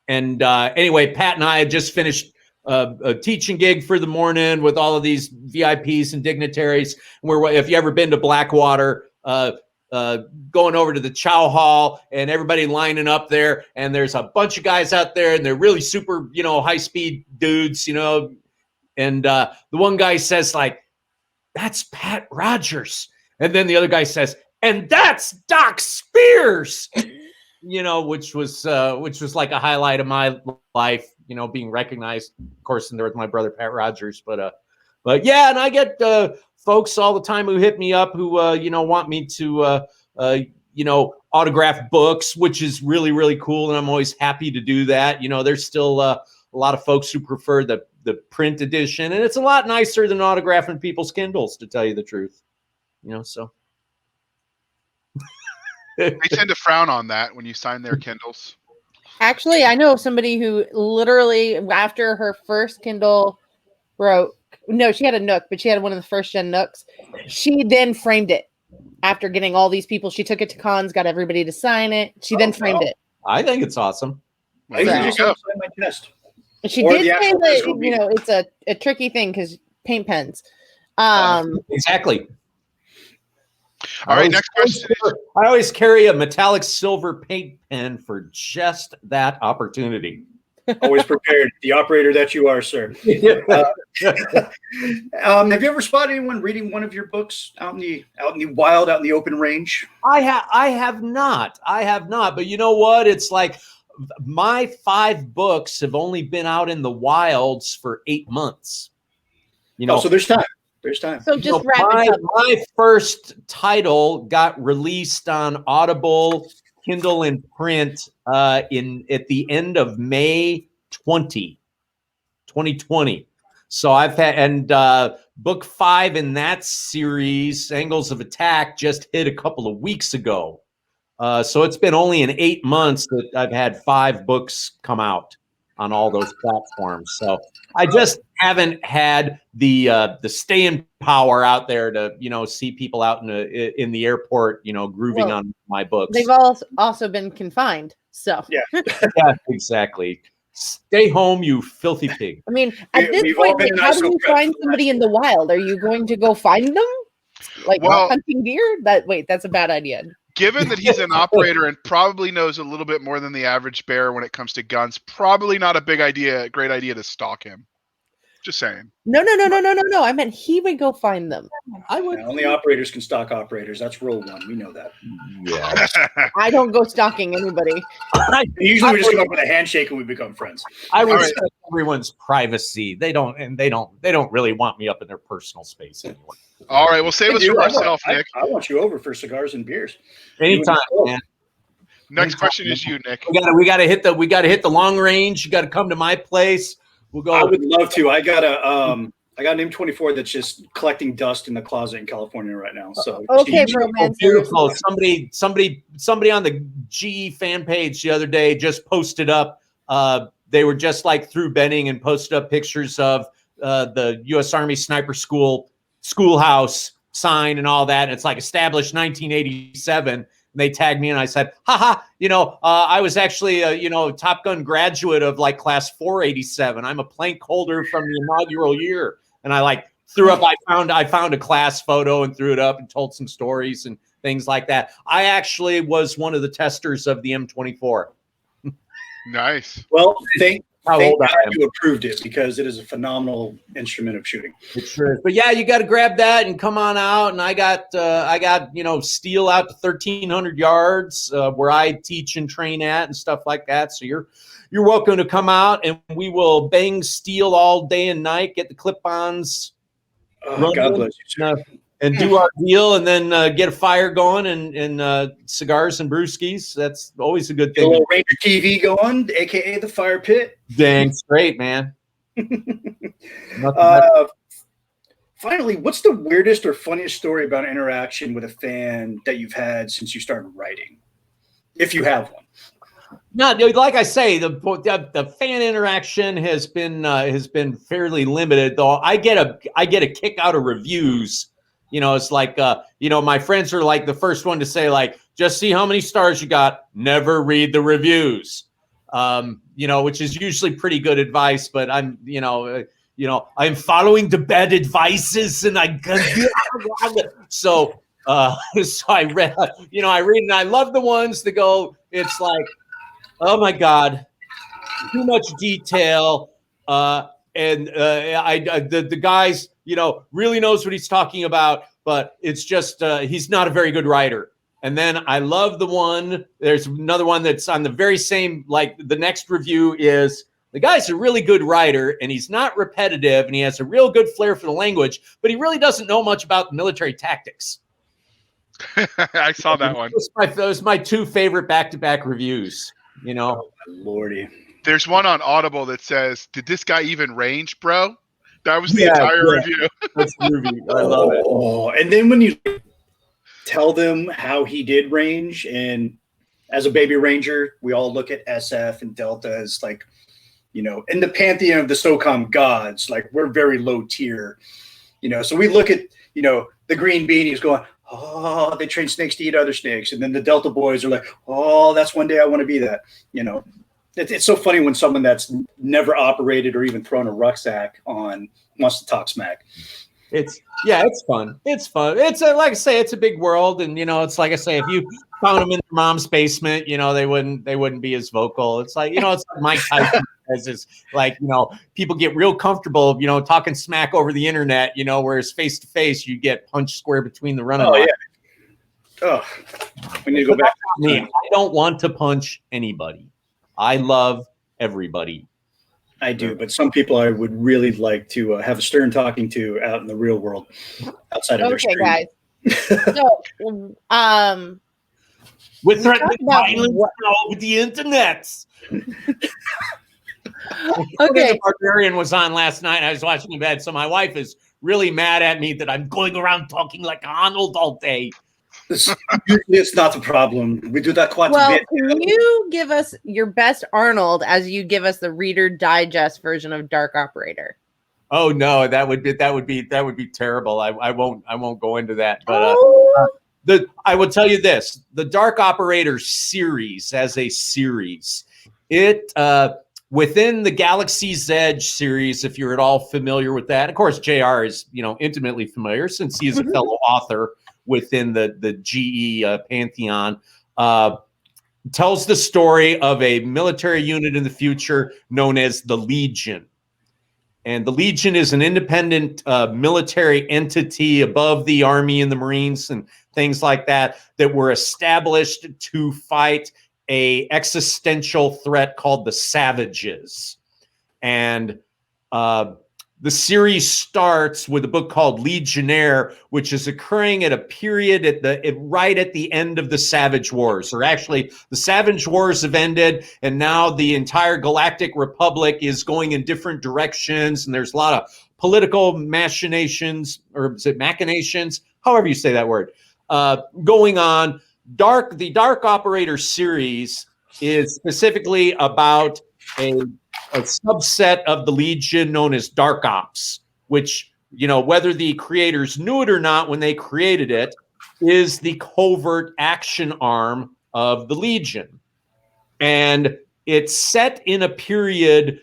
Anyway, Pat and I had just finished a teaching gig for the morning with all of these VIPs and dignitaries. If you ever been to Blackwater, going over to the chow hall and everybody lining up there, and there's a bunch of guys out there, and they're really super, high-speed dudes, and the one guy says, like, "That's Pat Rogers," and then the other guy says, "And that's Doc Spears." Which was like a highlight of my life, being recognized, of course, and there was my brother Pat Rogers, but yeah, and I get folks all the time who hit me up who want me to autograph books, which is really, really cool, and I'm always happy to do that. There's still a lot of folks who prefer the print edition, and it's a lot nicer than autographing people's Kindles, to tell you the truth. So. They tend to frown on that when you sign their Kindles. Actually, I know somebody who literally, after her first Kindle broke, no, she had a Nook, but she had one of the first gen Nooks. She then framed it after getting all these people. She took it to cons, got everybody to sign it. She then framed it. I think it's awesome. I just sign my chest. And she did say that, it's a tricky thing because paint pens. Exactly. All right, next question. I always carry a metallic silver paint pen for just that opportunity. Always prepared. The operator that you are, sir. Have you ever spotted anyone reading one of your books out in the wild, out in the open range? I have not. But you know what? It's like my 5 books have only been out in the wilds for 8 months. So there's time. There's time. So just wrap it up. My first title got released on Audible, Kindle, and print at the end of May 2020. So I've had, and book 5 in that series, Angles of Attack, just hit a couple of weeks ago. So it's been only in 8 months that I've had 5 books come out on all those platforms. So I just haven't had the staying power out there to, see people out in the airport, grooving on my books. They've also been confined. So yeah, yeah, exactly. Stay home, you filthy pig. I mean, at this point, like, how do you find somebody in the wild? Are you going to go find them? Like hunting deer? That's a bad idea. Given that he's an operator and probably knows a little bit more than the average bear when it comes to guns, probably not a great idea to stalk him. Just saying. No. I meant he would go find them. I would. Yeah, only operators can stalk operators. That's rule 1. We know that. Yeah. I don't go stalking anybody. Usually we just come up with a handshake and we become friends. I respect everyone's privacy. They don't really want me up in their personal space anyway. All right, well, save us from ourselves, Nick. I want you over for cigars and beers. Anytime, man. Next question is you, Nick. We got to hit the long range. You got to come to my place. We'll go. I would love to. I got an M24 that's just collecting dust in the closet in California right now. So okay, romance. Beautiful. Somebody on the GE fan page the other day just posted up. They were just like through Benning and posted up pictures of the U.S. Army Sniper Schoolhouse sign and all that. And it's like established 1987. And they tagged me and I said, haha, I was actually a, Top Gun graduate of like class 487. I'm a plank holder from the inaugural year. And I threw up, I found a class photo and threw it up and told some stories and things like that. I actually was one of the testers of the M24. Nice. Well, thank God you approved it, because it is a phenomenal instrument of shooting. It sure is. But yeah, you got to grab that and come on out. And I got steel out to 1,300 yards where I teach and train at and stuff like that. So you're welcome to come out, and we will bang steel all day and night. Get the clip-ons. God bless you. And do our deal, and then get a fire going and cigars and brewskis. That's always a good thing. A little Ranger TV going, aka the fire pit. Dang straight, man. Finally, what's the weirdest or funniest story about interaction with a fan that you've had since you started writing, if you have one? No, like I say, the fan interaction has been fairly limited. Though I get a kick out of reviews. It's like, my friends are like the first one to say, like, just see how many stars you got. Never read the reviews, which is usually pretty good advice. But I'm I'm following the bad advices, and so I read, and I love the ones that go, it's like, oh my God, too much detail. And the guys, really knows what he's talking about, but it's just he's not a very good writer. And then I love the one. There's another one that's on the very same. Like the next review is the guy's a really good writer, and he's not repetitive, and he has a real good flair for the language, but he really doesn't know much about military tactics. I saw that one. Those are my 2 favorite back-to-back reviews. Oh, my Lordy. There's one on Audible that says, "Did this guy even range, bro?" That was the entire review. That's movie. I love it. Oh, and then when you tell them how he did range, and as a baby ranger, we all look at SF and Delta as like, in the pantheon of the SOCOM gods, like we're very low tier, So we look at, the green beanies going, oh, they train snakes to eat other snakes, and then the Delta boys are like, oh, that's one day I want to be that, It's so funny when someone that's never operated or even thrown a rucksack on wants to talk smack. It's fun. It's fun. It's like I say, it's a big world, and it's like I say, if you found them in their mom's basement, they wouldn't be as vocal. It's like it's like Mike Tyson says, is like people get real comfortable, talking smack over the internet, whereas face to face you get punched square between the running. Oh yeah. Oh, we need to go back. Me, I don't want to punch anybody. I love everybody. I do, but some people I would really like to have a stern talking to out in the real world, outside of their screen. Okay, guys. So, with threatening violence over the internet. Okay. The Barbarian was on last night. I was watching in bed, so my wife is really mad at me that I'm going around talking like Arnold all day. It's not the problem. We do that quite a Well, bit. can you give us your best Arnold as you give us the Reader Digest version of Dark Operator? Oh no, that would be terrible. I won't go into that. But I will tell you this: the Dark Operator series, as a series, it within the Galaxy's Edge series, if you're at all familiar with that. Of course, JR is intimately familiar since he is a fellow author within the GE pantheon. Tells the story of a military unit in the future known as the Legion. And the Legion is an independent military entity above the Army and the Marines and things like that were established to fight a existential threat called the Savages. And the series starts with a book called Legionnaire, which is occurring at a period right at the end of the Savage Wars. Or actually, the Savage Wars have ended, and now the entire Galactic Republic is going in different directions, and there's a lot of political machinations, or is it machinations? However you say that word, going on. The Dark Operator series is specifically about a subset of the Legion known as Dark Ops, which, whether the creators knew it or not when they created it, is the covert action arm of the Legion. And it's set in a period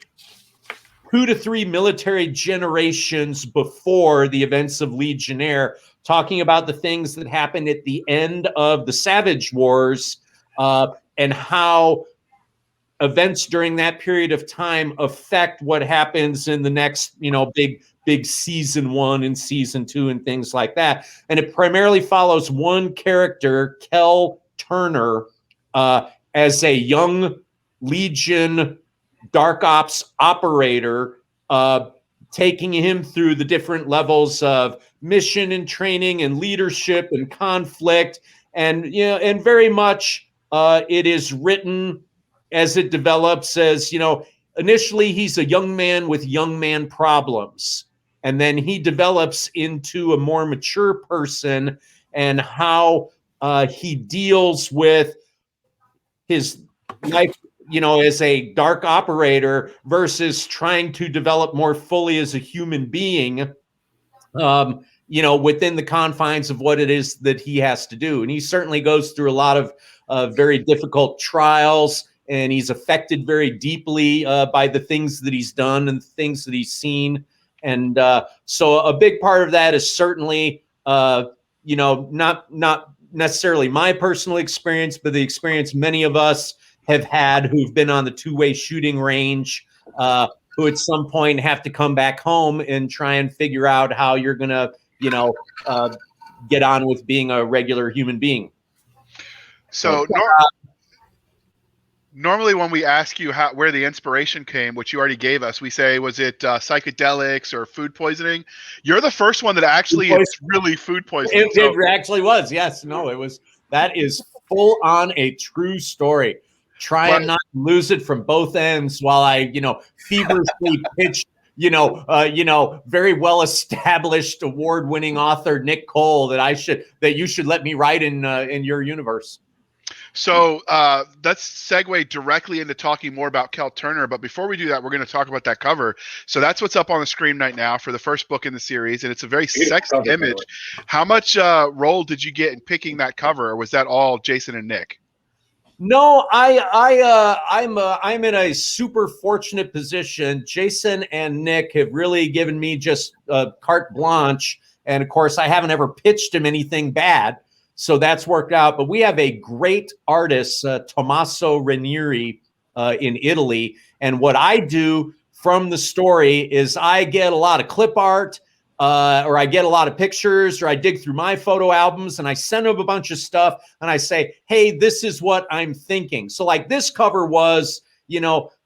2 to 3 military generations before the events of Legionnaire, talking about the things that happened at the end of the Savage Wars and how events during that period of time affect what happens in the next, big season 1 and season 2 and things like that. And it primarily follows one character, Kel Turner, as a young Legion Dark Ops operator, taking him through the different levels of mission and training and leadership and conflict. And, and very much it is written as it develops as, initially he's a young man with young man problems. And then he develops into a more mature person and how he deals with his life, as a dark operator versus trying to develop more fully as a human being, within the confines of what it is that he has to do. And he certainly goes through a lot of very difficult trials, and he's affected very deeply by the things that he's done and things that he's seen. And so a big part of that is certainly, not necessarily my personal experience, but the experience many of us have had who've been on the two-way shooting range, who at some point have to come back home and try and figure out how you're going to, get on with being a regular human being. So normally when we ask you where the inspiration came, which you already gave us, we say, was it psychedelics or food poisoning? You're the first one that actually it's really food poisoning. It actually was. Yes. No, that is full on a true story. Try and not lose it from both ends while I, feverishly pitched, very well established award-winning author Nick Cole that you should let me write in your universe. So let's segue directly into talking more about Kel Turner. But before we do that, we're going to talk about that cover. So that's what's up on the screen right now for the first book in the series, and it's a very sexy image. How much role did you get in picking that cover, or was that all Jason and Nick? No, I'm in a super fortunate position. Jason and Nick have really given me just carte blanche, and of course, I haven't ever pitched him anything bad. So that's worked out. But we have a great artist, Tommaso Ranieri, in Italy. And what I do from the story is I get a lot of clip art, or I get a lot of pictures, or I dig through my photo albums and I send them a bunch of stuff and I say, hey, this is what I'm thinking. So like this cover was,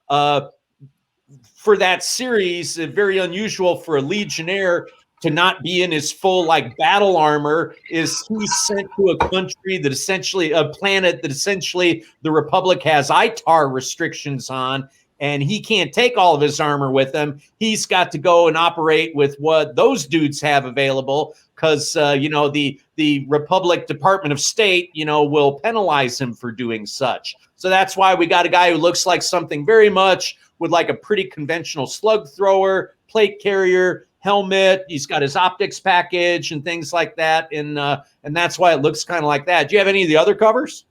for that series, very unusual for a Legionnaire to not be in his full battle armor. Is he sent to a country that essentially, a planet that essentially the Republic has ITAR restrictions on, and he can't take all of his armor with him. He's got to go and operate with what those dudes have available, because the Republic Department of State, will penalize him for doing such. So that's why we got a guy who looks like something very much with like a pretty conventional slug thrower, plate carrier, helmet. He's got his optics package and things like that, and that's why it looks kind of like that. Do you have any of the other covers?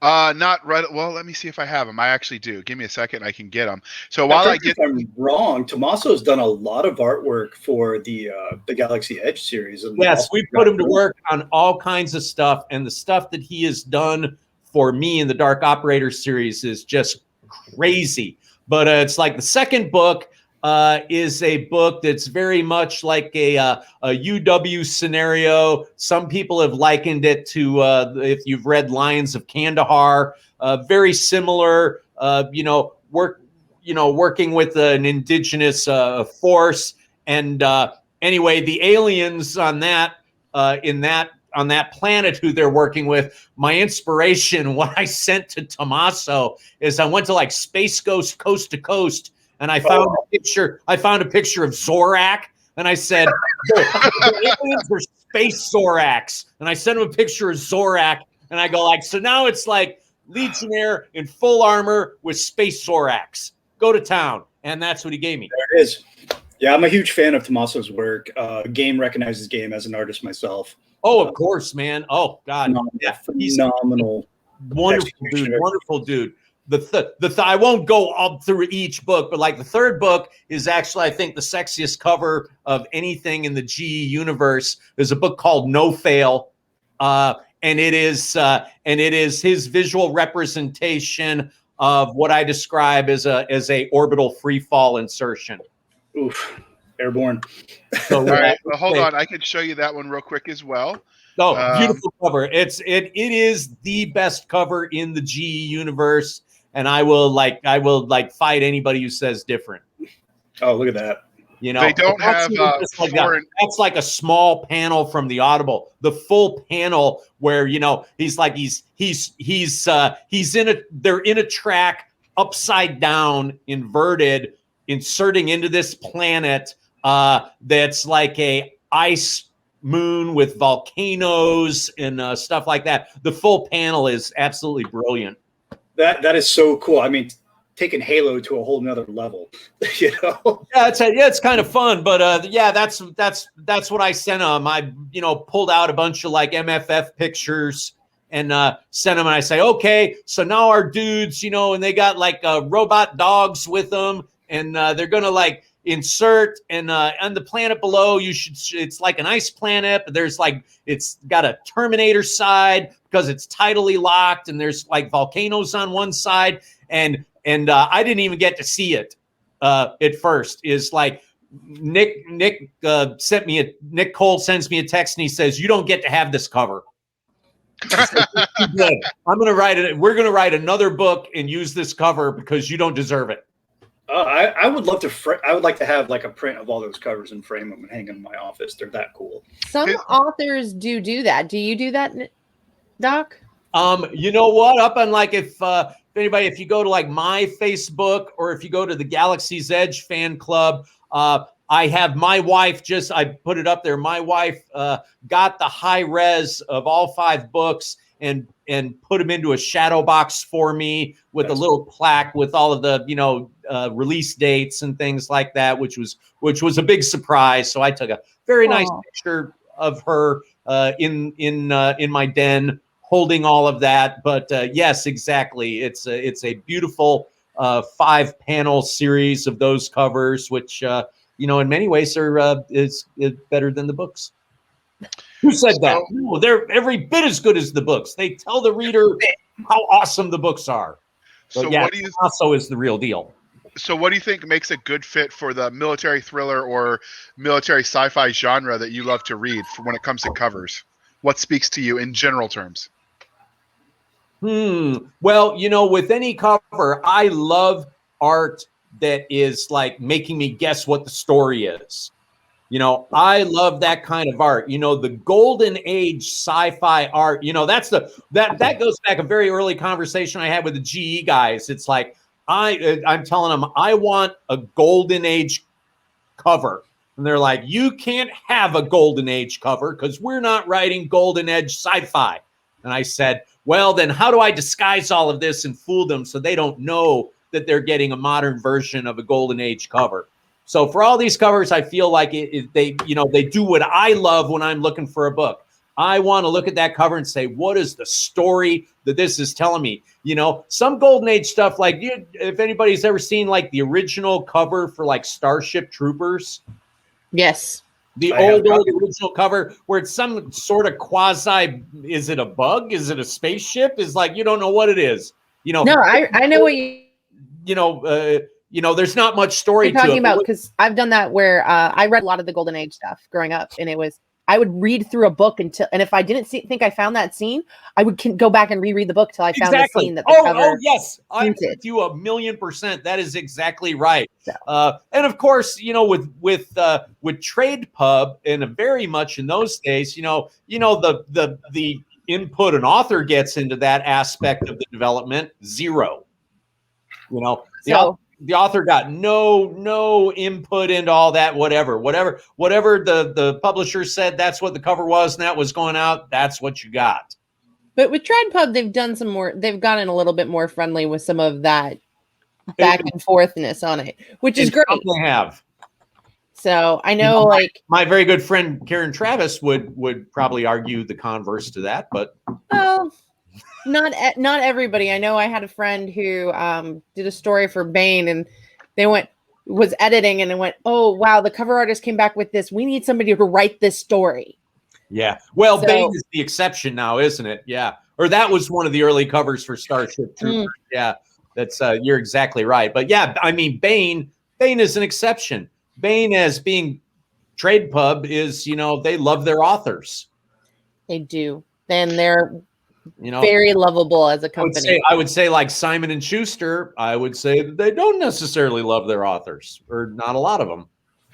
Not right. Well, let me see if I have them. I actually do. Give me a second. I can get them. So while I get, if I'm wrong, Tommaso's done a lot of artwork for the Galaxy Edge series. Yes, we put him to work on all kinds of stuff, and the stuff that he has done for me in the Dark Operator series is just crazy. But it's like the second book is a book that's very much like a UW scenario. Some people have likened it to, if you've read Lions of Kandahar, very similar, working with an indigenous force. And anyway, the aliens on that, on that planet who they're working with, my inspiration, what I sent to Tommaso is I went to like Space Ghost Coast to Coast, and I found a picture. I found a picture of Zorak, and I said, "The aliens are space Zoraks." And I sent him a picture of Zorak, and I go like, "So now it's like Legionnaire in full armor with space Zoraks. Go to town." And that's what he gave me. There it is. Yeah, I'm a huge fan of Tommaso's work. Game recognizes game as an artist myself. Oh, of course, man. Oh God, he's phenomenal. Wonderful dude. Wonderful dude. I won't go up through each book, but like the third book is actually, I think, the sexiest cover of anything in the GE universe. There's a book called No Fail, and it is his visual representation of what I describe as a orbital free fall insertion. Oof, airborne. So, all right, well, hold on. I can show you that one real quick as well. Oh, beautiful cover! It is the best cover in the GE universe. And I will fight anybody who says different. Oh, look at that. They don't have that's like a small panel from the Audible. The full panel where they're in a track upside down, inverted, inserting into this planet that's like a ice moon with volcanoes and stuff like that. The full panel is absolutely brilliant. That is so cool. I mean, taking Halo to a whole nother level, Yeah, it's kind of fun, but that's what I sent them. I pulled out a bunch of like MFF pictures and sent them, and I say, okay, so now our dudes, and they got like robot dogs with them, and they're gonna like insert, and on the planet below, it's like an ice planet, but there's like, it's got a Terminator side because it's tidally locked, and there's like volcanoes on one side, and I didn't even get to see it at first. Is like Nick Cole sends me a text, and he says, "You don't get to have this cover." I'm gonna write it. We're gonna write another book and use this cover because you don't deserve it. I would love to. I would like to have like a print of all those covers and frame them and hang them in my office. They're that cool. Some authors do that. Do you do that, Doc? You know what? Up on like if you go to like my Facebook or if you go to the Galaxy's Edge fan club, I have my wife I put it up there. My wife got the high res of all 5 books and put them into a shadow box for me with a little plaque with all of the release dates and things like that, which was a big surprise. So I took a very nice picture of her in my den holding all of that. But yes, exactly, it's a beautiful 5-panel series of those covers, which in many ways is better than the books. Who said that? No, they're every bit as good as the books. They tell the reader how awesome the books are. So what do you also is the real deal. So what do you think makes a good fit for the military thriller or military sci-fi genre that you love to read when it comes to covers? What speaks to you in general terms? Well, with any cover, I love art that is like making me guess what the story is. I love that kind of art. The golden age sci-fi art. That goes back a very early conversation I had with the GE guys. It's like I'm telling them I want a golden age cover. And they're like, you can't have a golden age cover because we're not writing golden age sci-fi. And I said, well, then how do I disguise all of this and fool them so they don't know that they're getting a modern version of a golden age cover? So for all these covers, I feel like they do what I love when I'm looking for a book. I want to look at that cover and say, what is the story that this is telling me? Some golden age stuff, like if anybody's ever seen like the original cover for like Starship Troopers. Yes. The old original cover where it's some sort of quasi, is it a bug? Is it a spaceship? Is like, you don't know what it is. No, I know what there's not much story you're talking to it. about, because I've done that where I read a lot of the Golden Age stuff growing up, and I would read through a book and if I didn't think I found that scene, I would go back and reread the book till I found the scene that the cover. Oh, yes, I'm with you 1,000,000%. That is exactly right. So. And of course, with Trade Pub, and very much in those days, the input an author gets into that aspect of the development, zero. The author got no input into all that, whatever the publisher said, that's what the cover was, and that was going out, that's what you got. But with Trad Pub, they've gotten a little bit more friendly with some of that back and forthness on it, which is great. They have. So I know, my very good friend Karen Travis would probably argue the converse to that, but not everybody. I know I had a friend who did a story for Bane, and they was editing and it went, oh wow, the cover artist came back with this. We need somebody to write this story. Yeah. Well, Bane is the exception now, isn't it? Yeah. Or that was one of the early covers for Starship Troopers. Yeah. That's you're exactly right. But yeah, I mean, Bane is an exception. Bane, as being Trade Pub, is, they love their authors. They do. Then they're very lovable as a company. I would say like Simon and Schuster, I would say that they don't necessarily love their authors, or not a lot of them.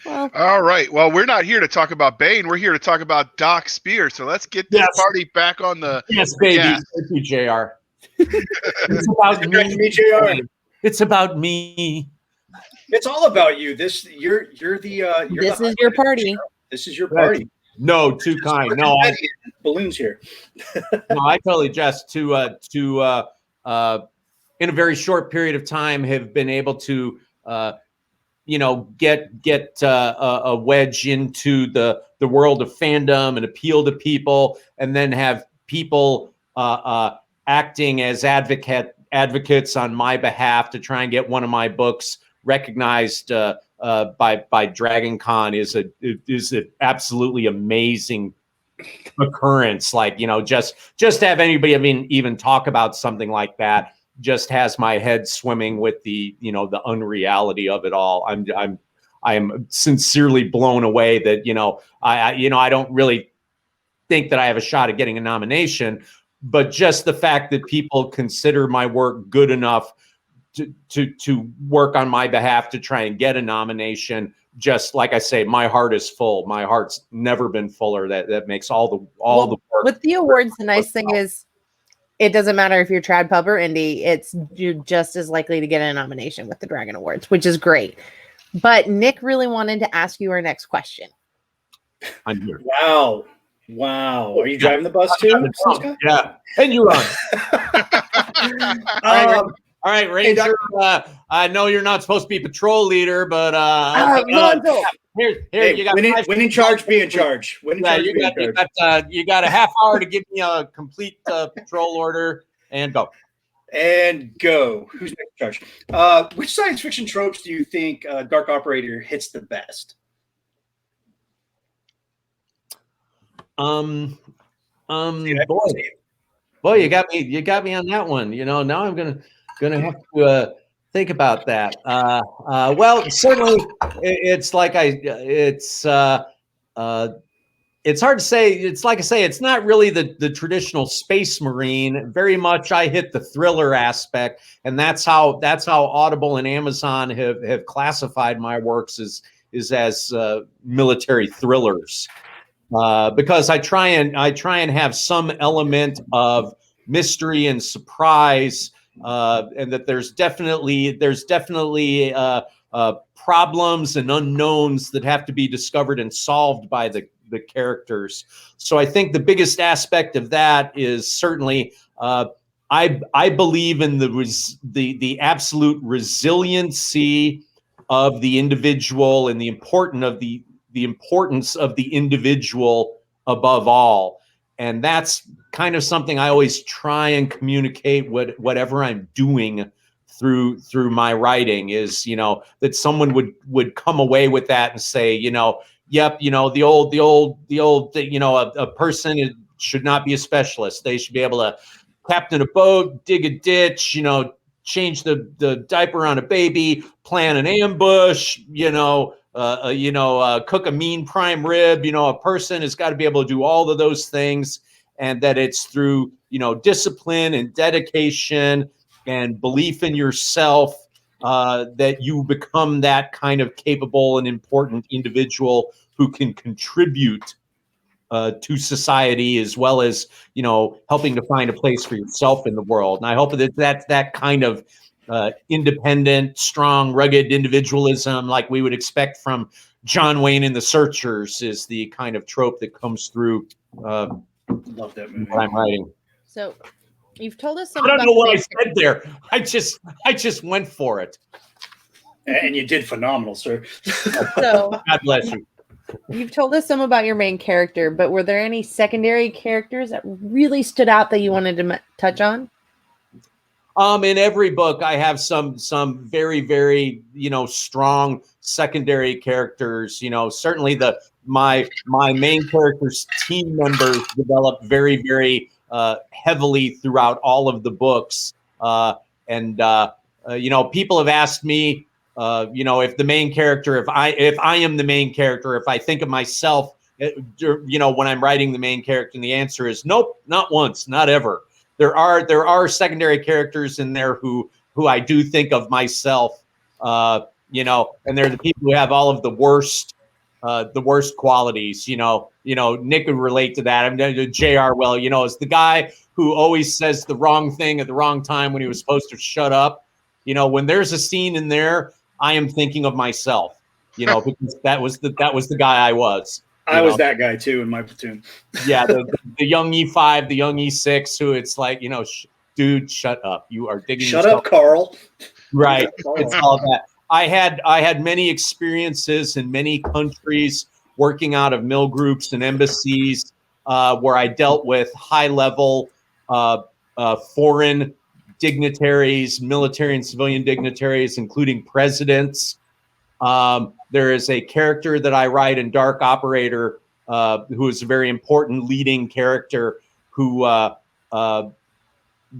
Well, all right. Well, we're not here to talk about Bane. We're here to talk about Doc Spears. So let's get the party back on the. Yes, baby. Yeah. Thank you, JR. It's about me, JR. It's about me. It's all about you. This is your party. This is your party. No, too kind. No, balloons here. No, I totally jest to in a very short period of time have been able to get a wedge into the world of fandom and appeal to people, and then have people acting as advocates on my behalf to try and get one of my books recognized by Dragon Con is an absolutely amazing occurrence. Like, just to have anybody even talk about something like that just has my head swimming with the unreality of it all. I'm sincerely blown away that I don't really think that I have a shot at getting a nomination, but just the fact that people consider my work good enough to work on my behalf to try and get a nomination, just like I say, my heart is full. My heart's never been fuller. That makes all the work. With the awards, the nice thing is it doesn't matter if you're Trad Pub or Indie, you're just as likely to get a nomination with the Dragon Awards, which is great. But Nick really wanted to ask you our next question. I'm here. Wow. Are you driving the bus too? Yeah. And you're on. All right, Ranger. I know you're not supposed to be patrol leader, but here you got. When in charge, be in charge. You got a half hour to give me a complete patrol order, and go. Who's next in charge? Which science fiction tropes do you think Dark Operator hits the best? Boy, you got me on that one. Now I'm gonna have to think about that. Well, certainly, it's hard to say. It's like I say, it's not really the traditional Space Marine. Very much, I hit the thriller aspect, and that's how Audible and Amazon have classified my works as military thrillers. Because I try and have some element of mystery and surprise and that there's definitely problems and unknowns that have to be discovered and solved by the characters. So I think the biggest aspect of that is certainly I believe in the absolute resiliency of the individual and the importance of the individual above all. And that's kind of something I always try and communicate whatever I'm doing through my writing is, that someone would come away with that and say, yep, the old thing, a person should not be a specialist. They should be able to captain a boat, dig a ditch, change the diaper on a baby, plan an ambush, cook a mean prime rib. A person has got to be able to do all of those things, and that it's through, discipline and dedication and belief in yourself that you become that kind of capable and important individual who can contribute to society, as well as, helping to find a place for yourself in the world. And I hope that's that kind of independent, strong, rugged individualism like we would expect from John Wayne and the Searchers is the kind of trope that comes through Love that movie. what I'm writing. So you've told us some I don't about know what I the- said there. I just went for it. And you did phenomenal, sir. So God bless you. you've told us some about your main character, but were there any secondary characters that really stood out that you wanted to touch on? In every book, I have some very, very, strong secondary characters. Certainly my main character's team members develop very, very heavily throughout all of the books. People have asked me, if the main character, if I am the main character, if I think of myself, when I'm writing the main character, and the answer is nope, not once, not ever. There are secondary characters in there who I do think of myself, and they're the people who have all of the worst qualities. Nick would relate to that. I'm JR. Well, is the guy who always says the wrong thing at the wrong time when he was supposed to shut up. When there's a scene in there, I am thinking of myself. Because that was the guy I was. I was that guy too in my platoon. Yeah, the young E5, the young E6, who it's like, dude, shut up. You are digging. Shut up, Carl. Right. It's all that. I had many experiences in many countries working out of mill groups and embassies where I dealt with high-level foreign dignitaries, military and civilian dignitaries, including presidents. There is a character that I write in Dark Operator, who is a very important leading character who that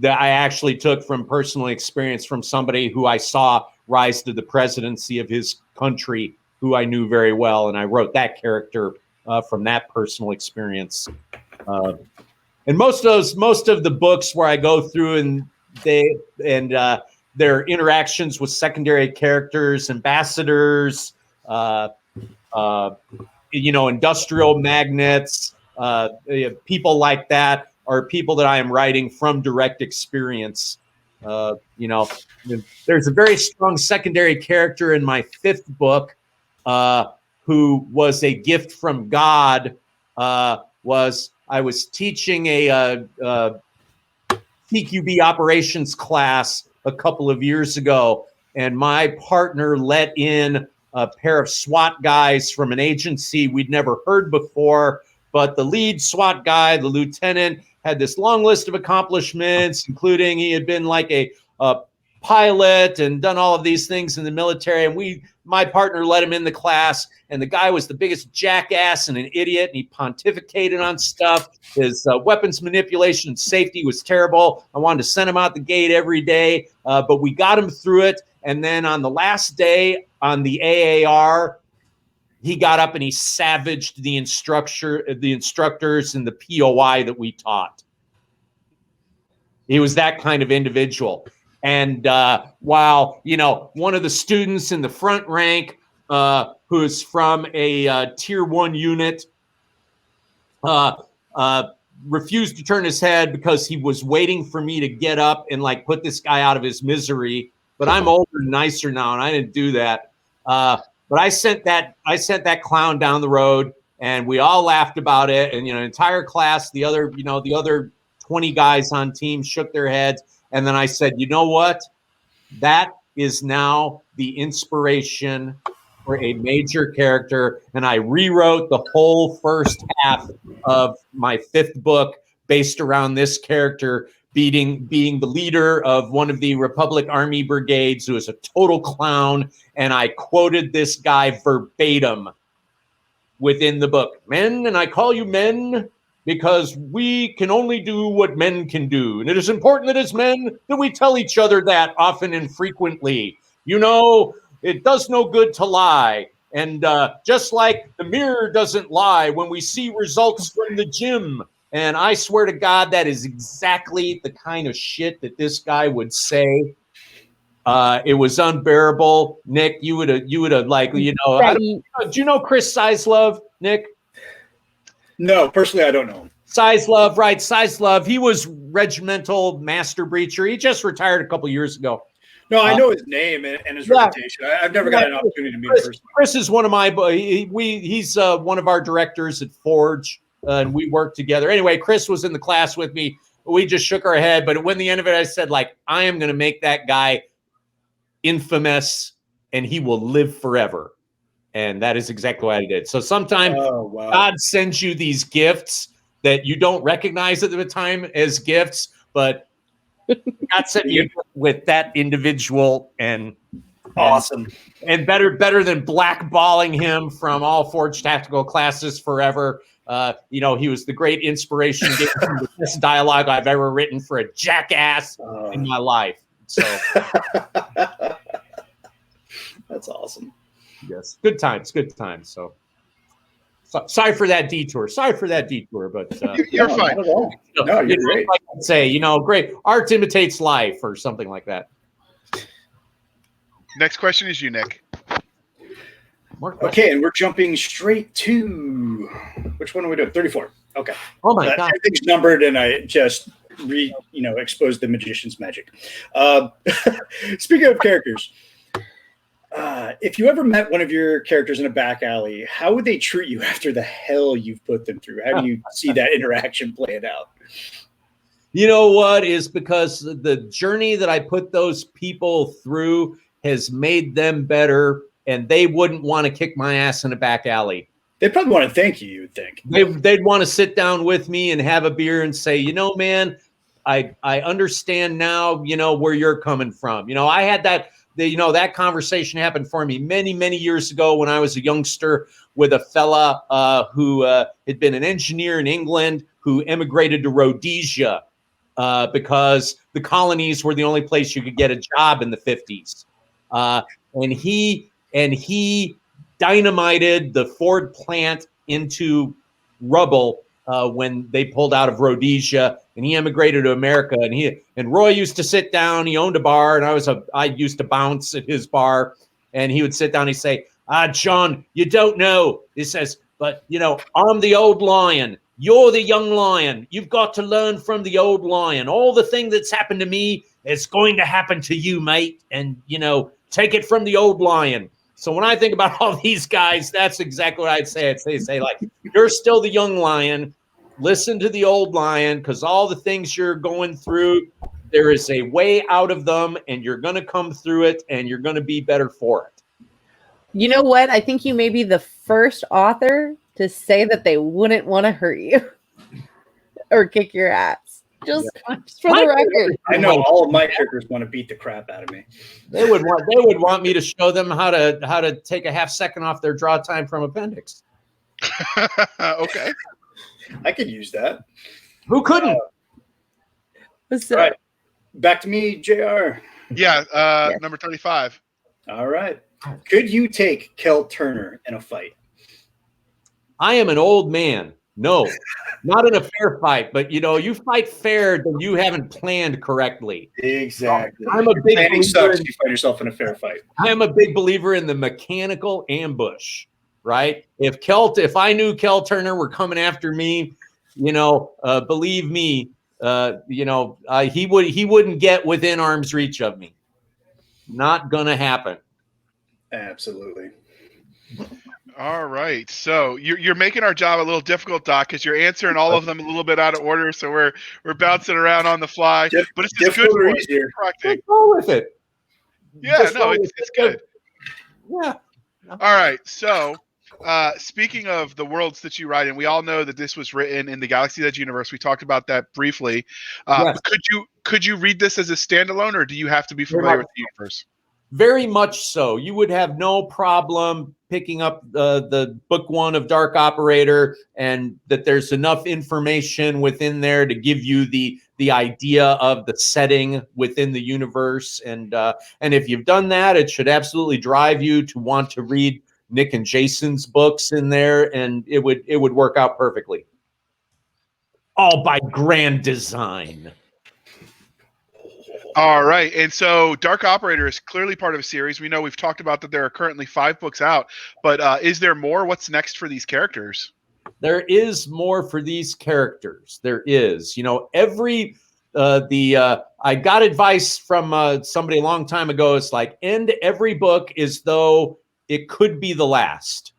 I actually took from personal experience from somebody who I saw rise to the presidency of his country, who I knew very well. And I wrote that character from that personal experience. And most of the books where I go through and their interactions with secondary characters, ambassadors, industrial magnates, people like that are people that I am writing from direct experience. There's a very strong secondary character in my 5th book, who was a gift from God. I was teaching a CQB operations class a couple of years ago, and my partner let in a pair of SWAT guys from an agency we'd never heard before. But the lead SWAT guy, the lieutenant, had this long list of accomplishments, including he had been like a pilot and done all of these things in the military. And my partner let him in the class, and the guy was the biggest jackass and an idiot, and he pontificated on stuff. His weapons manipulation and safety was terrible. I wanted to send him out the gate every day, but we got him through it. And then on the last day on the AAR, he got up and he savaged the instructors and the POI that we taught. He was that kind of individual. And while, one of the students in the front rank, who's from a tier 1 unit, refused to turn his head because he was waiting for me to get up and like put this guy out of his misery. But I'm older and nicer now, and I didn't do that. But I sent that clown down the road, and we all laughed about it. And entire class, the other 20 guys on team shook their heads. And then I said, you know what? That is now the inspiration for a major character. And I rewrote the whole first half of my 5th book based around this character being the leader of one of the Republic Army brigades, who is a total clown. And I quoted this guy verbatim within the book. Men, and I call you men because we can only do what men can do. And it is important that as men that we tell each other that often and frequently. It does no good to lie. And just like the mirror doesn't lie when we see results from the gym. And I swear to God, that is exactly the kind of shit that this guy would say. It was unbearable. Nick, you would have like, do you know Chris Sizelove, Nick? No, personally, I don't know him. Sizelove, right? Sizelove. He was regimental master breacher. He just retired a couple years ago. No, I know his name and his reputation. I've never got an opportunity to meet him personally. Chris is one of my. He's one of our directors at Forge, and we work together. Anyway, Chris was in the class with me. We just shook our head, but when the end of it, I said, like, I am going to make that guy infamous, and he will live forever. And that is exactly what I did. So sometimes God sends you these gifts that you don't recognize at the time as gifts, but God sent you with that individual, and awesome. And better than blackballing him from all Forge tactical classes forever. He was the great inspiration, the best dialogue I've ever written for a jackass in my life. So that's awesome. Yes, good times. So sorry for that detour. But you're fine. No, you're great. Like I'd say, great. Art imitates life, or something like that. Next question is you, Nick. Okay, and we're jumping straight to which one are we doing? 34. Okay. Oh my God. Everything's numbered, and I just exposed the magician's magic. Speaking of characters, if you ever met one of your characters in a back alley, how would they treat you after the hell you've put them through? How do you see that interaction playing out? You know what? Is because the journey that I put those people through has made them better, and they wouldn't want to kick my ass in a back alley. They'd probably want to thank you, you'd think. They'd want to sit down with me and have a beer and say, man, I understand now, where you're coming from. I had that. That conversation happened for me many, many years ago when I was a youngster with a fella who had been an engineer in England who emigrated to Rhodesia because the colonies were the only place you could get a job in the 50s. And he dynamited the Ford plant into rubble when they pulled out of Rhodesia, and he emigrated to America. And Roy used to sit down. He owned a bar, and I used to bounce at his bar, and he would sit down. He'd say, John, you don't know. He says, but I'm the old lion. You're the young lion. You've got to learn from the old lion. All the thing that's happened to me is going to happen to you, mate. And take it from the old lion. So when I think about all these guys, that's exactly what I'd say. I'd say like, you're still the young lion. Listen to the old lion, because all the things you're going through, there is a way out of them, and you're going to come through it, and you're going to be better for it. You know what? I think you may be the first author to say that they wouldn't want to hurt you or kick your ass. Just for the record. I know all of my characters want to beat the crap out of me. They would want me to show them how to take a half second off their draw time from appendix. Okay. I could use that. Who couldn't? All right. Back to me, JR. Yeah, number 35. All right. Could you take Kel Turner in a fight? I am an old man. No, not in a fair fight, but you fight fair, then you haven't planned correctly. Exactly. I'm a big Planning sucks if you find yourself in a fair fight. I am a big believer in the mechanical ambush, right? If I knew Kel Turner were coming after me, believe me, he wouldn't get within arm's reach of me. Not gonna happen. Absolutely. All right, so you're making our job a little difficult, Doc, because you're answering all of them a little bit out of order. So we're bouncing around on the fly, but it's just good for easier. Just go with it. Yeah, no, it's good. Yeah. All right, so speaking of the worlds that you write in, we all know that this was written in the Galaxy's Edge universe. We talked about that briefly. Yes. But could you read this as a standalone, or do you have to be familiar with the universe? Very much so. You would have no problem picking up the book 1 of Dark Operator, and that there's enough information within there to give you the idea of the setting within the universe. And if you've done that, it should absolutely drive you to want to read Nick and Jason's books in there, and it would work out perfectly. All by grand design. All right, and so Dark Operator is clearly part of a series. We know we've talked about that there are currently 5 books out, but is there more? What's next for these characters? There is more for these characters. There is, I got advice from somebody a long time ago. It's like, end every book as though it could be the last.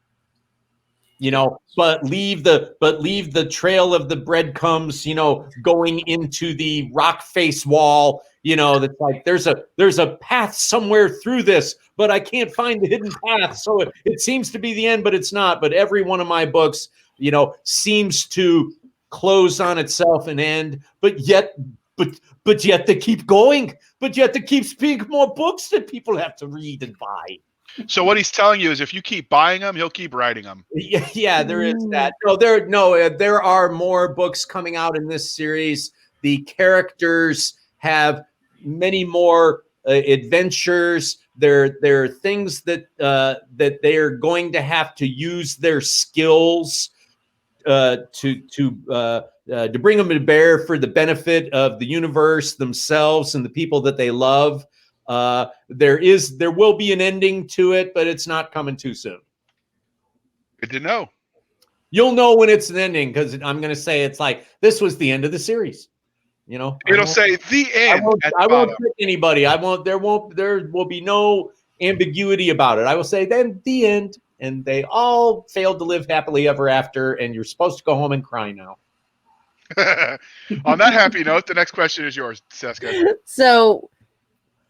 But leave the trail of the breadcrumbs, going into the rock face wall. That's like there's a path somewhere through this, but I can't find the hidden path. So it seems to be the end, but it's not. But every one of my books, seems to close on itself and end. But yet they keep going. But yet they keep speaking more books that people have to read and buy. So what he's telling you is, if you keep buying them, he'll keep writing them. Yeah, there is that. There are more books coming out in this series. The characters have many more adventures. There are things that they are going to have to use their skills to bring them to bear for the benefit of the universe, themselves, and the people that they love. There will be an ending to it, but it's not coming too soon. Good to know. You'll know when it's an ending, because I'm going to say it's like, this was the end of the series. It'll say the end. I won't trick anybody. There will be no ambiguity about it. I will say then the end, and they all failed to live happily ever after, and you're supposed to go home and cry now. On that happy note, the next question is yours, Cisca. So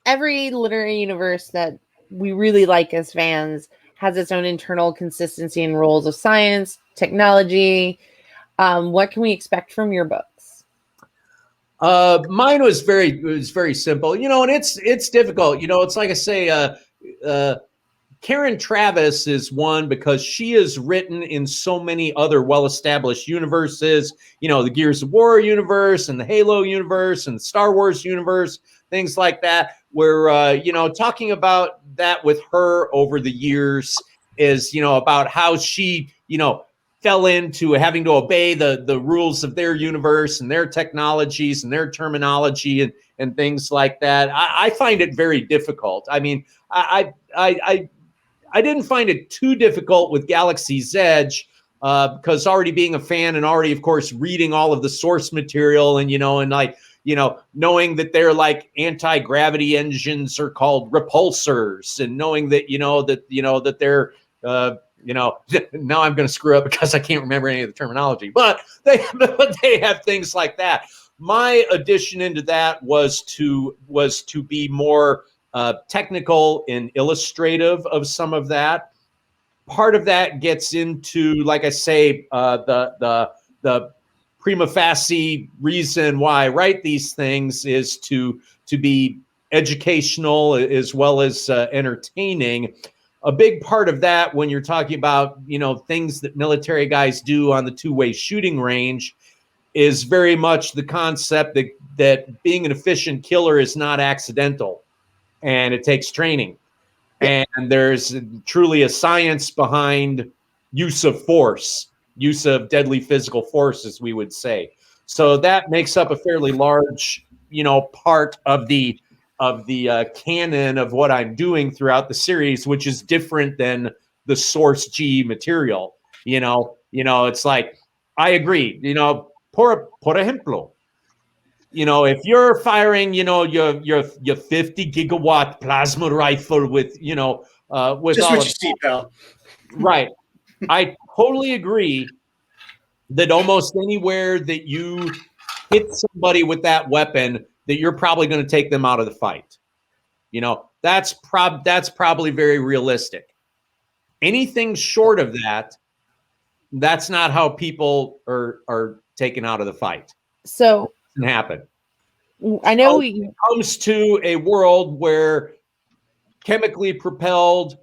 every literary universe that we really like as fans has its own internal consistency and roles of science, technology. What can we expect from your books? Mine was very simple, and it's difficult. It's like I say, Karen Travis is one because she is written in so many other well-established universes, the Gears of War universe and the Halo universe and the Star Wars universe, things like that, where, talking about that with her over the years is, about how she, fell into having to obey the rules of their universe and their technologies and their terminology and things like that. I find it very difficult. I mean, I didn't find it too difficult with Galaxy's Edge, because already being a fan and already, of course, reading all of the source material and, knowing that they're like anti-gravity engines are called repulsors, and knowing that, that they're, now I'm going to screw up because I can't remember any of the terminology, but they have things like that. My addition into that was to be more technical and illustrative of some of that. Part of that gets into, like I say, the prima facie reason why I write these things is to be educational as well as entertaining. A big part of that, when you're talking about, things that military guys do on the two-way shooting range, is very much the concept that being an efficient killer is not accidental, and it takes training. And there's truly a science behind use of force, use of deadly physical force, as we would say. So that makes up a fairly large, part of the canon of what I'm doing throughout the series, which is different than the source G material. It's like, I agree, por ejemplo, if you're firing, your 50 gigawatt plasma rifle with, with just all what of you see, pal. right. I totally agree that almost anywhere that you hit somebody with that weapon, that you're probably going to take them out of the fight. That's probably very realistic. Anything short of that, that's not how people are taken out of the fight. So It doesn't happen. I know when it comes to a world where chemically propelled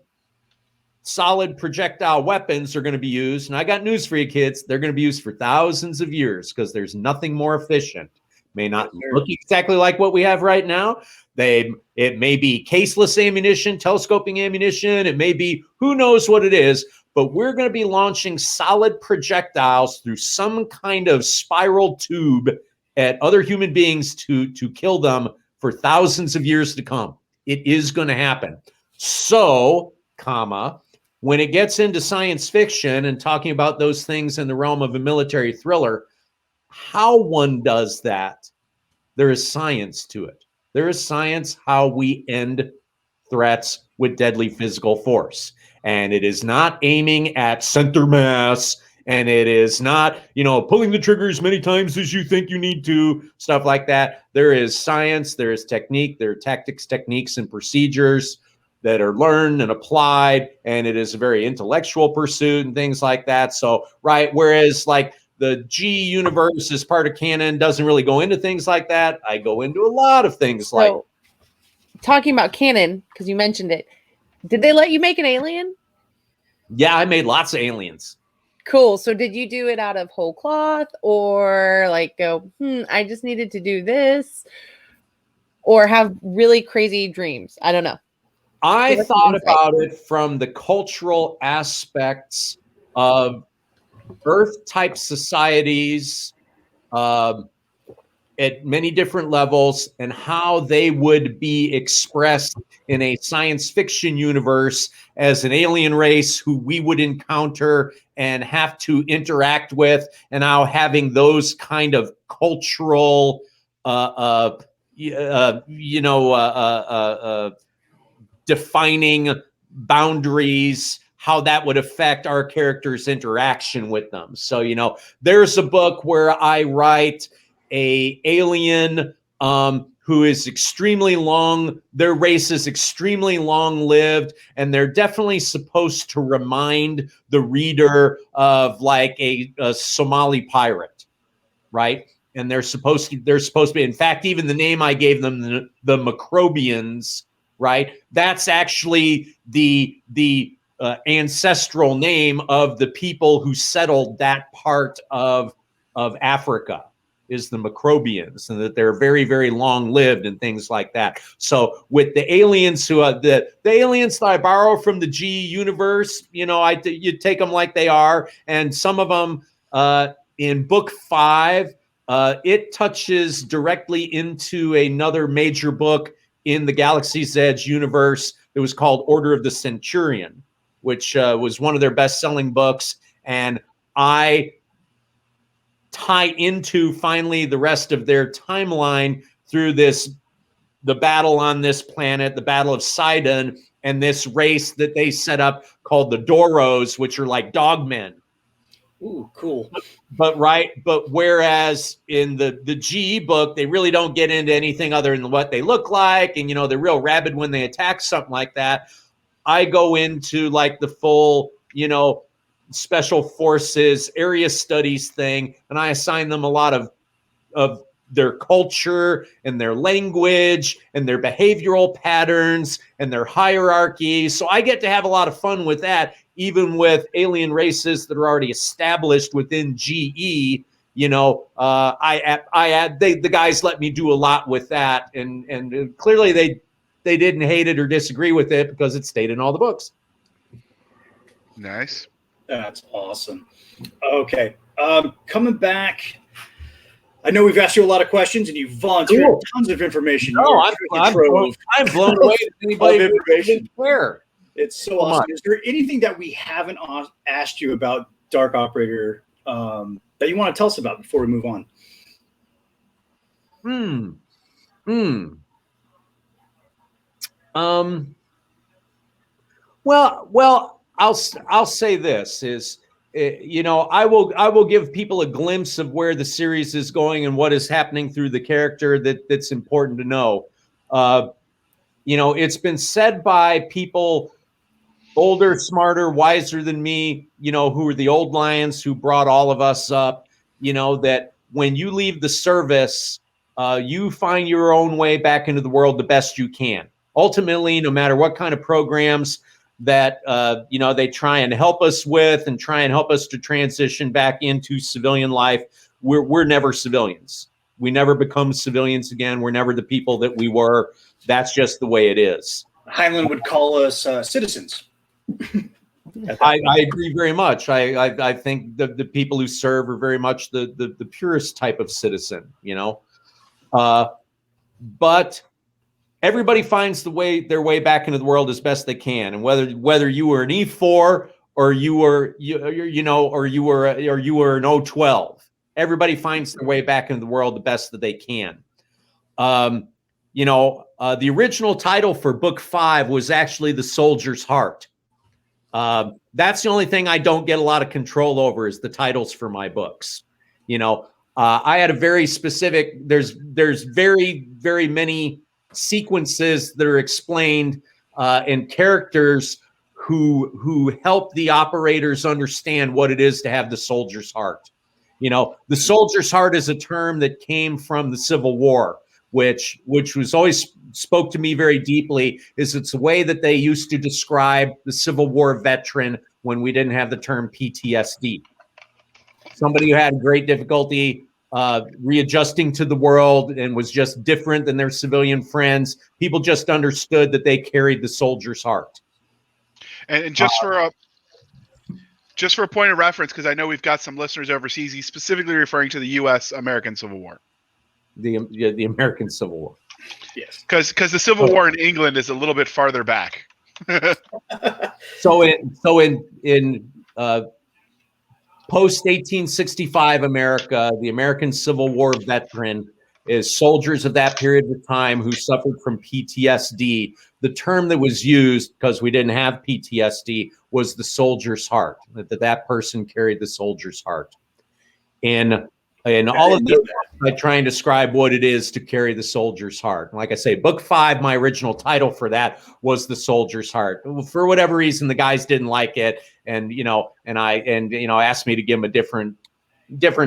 solid projectile weapons are going to be used, and I got news for you kids, they're going to be used for thousands of years because there's nothing more efficient. May not look exactly like what we have right now. It may be caseless ammunition, telescoping ammunition, it may be who knows what it is, but we're going to be launching solid projectiles through some kind of spiral tube at other human beings to kill them for thousands of years to come. It is going to happen. So, when it gets into science fiction and talking about those things in the realm of a military thriller, how one does that, there is science to it. There is science how we end threats with deadly physical force. And it is not aiming at center mass, and it is not, pulling the trigger as many times as you think you need to, stuff like that. There is science, there is technique, there are tactics, techniques, and procedures that are learned and applied, and it is a very intellectual pursuit and things like that. So, right, whereas like the G universe as part of canon doesn't really go into things like that. I go into a lot of things like talking about canon, because you mentioned it. Did they let you make an alien? Yeah, I made lots of aliens. Cool. So did you do it out of whole cloth, or like go, I just needed to do this, or have really crazy dreams? I don't know. I thought about it from the cultural aspects of Earth-type societies at many different levels, and how they would be expressed in a science fiction universe as an alien race who we would encounter and have to interact with, and how having those kind of cultural, defining boundaries, how that would affect our characters' interaction with them. So, there's a book where I write a alien who is extremely long, their race is extremely long-lived, and they're definitely supposed to remind the reader of like a Somali pirate, right? And they're supposed to be, in fact, even the name I gave them, the Microbians, right? That's actually the ancestral name of the people who settled that part of Africa, is the Microbians, and that they're very, very long-lived and things like that. So with the aliens who are the aliens that I borrow from the G universe, you take them like they are, and some of them in book 5, it touches directly into another major book in the Galaxy's Edge universe. It was called Order of the Centurion, which was one of their best-selling books. And I tie into finally the rest of their timeline through the battle on this planet, the Battle of Sidon, and this race that they set up called the Doros, which are like dogmen. Ooh, cool. But whereas in the GE book, they really don't get into anything other than what they look like, and they're real rabid when they attack, something like that. I go into like the full, special forces area studies thing, and I assign them a lot of their culture and their language and their behavioral patterns and their hierarchies. So I get to have a lot of fun with that, even with alien races that are already established within GE. The guys let me do a lot with that, and clearly they didn't hate it or disagree with it because it stayed in all the books. Nice. That's awesome. Okay. Coming back, I know we've asked you a lot of questions and you've volunteered tons of information. No, I'm blown away that anybody information. Where? It's so awesome. Is there anything that we haven't asked you about Dark Operator that you want to tell us about before we move on? Well, I'll say this is, I will give people a glimpse of where the series is going and what is happening through the character that's important to know. It's been said by people older, smarter, wiser than me, who are the old lions who brought all of us up, that when you leave the service, you find your own way back into the world the best you can. Ultimately, no matter what kind of programs that, they try and help us with and try and help us to transition back into civilian life, we're never civilians. We never become civilians again. We're never the people that we were. That's just the way it is. Heinlein would call us citizens. I agree very much. I think the people who serve are very much the purest type of citizen, but everybody finds their way back into the world as best they can. And whether you were an E4 or you were an O12, everybody finds their way back into the world the best that they can. The original title for book 5 was actually The Soldier's Heart. That's the only thing I don't get a lot of control over is the titles for my books. I had a very specific, there's very, very many sequences that are explained and characters who help the operators understand what it is to have the soldier's heart. The soldier's heart is a term that came from the Civil War, which was always spoke to me very deeply. It's a way that they used to describe the Civil War veteran when we didn't have the term PTSD. Somebody who had great difficulty readjusting to the world and was just different than their civilian friends. People just understood that they carried the soldier's heart. And just for a point of reference, because I know we've got some listeners overseas, he's specifically referring to the U.S. American Civil War. The American Civil War. Yes, because the Civil War in England is a little bit farther back. So in post 1865 America, the American Civil War veteran is soldiers of that period of time who suffered from PTSD. The term that was used, because we didn't have PTSD, was the soldier's heart. That person carried the soldier's heart. And all of this, I try and describe what it is to carry the soldier's heart. Like I say, book 5, my original title for that was The Soldier's Heart. For whatever reason, the guys didn't like it, and asked me to give them a different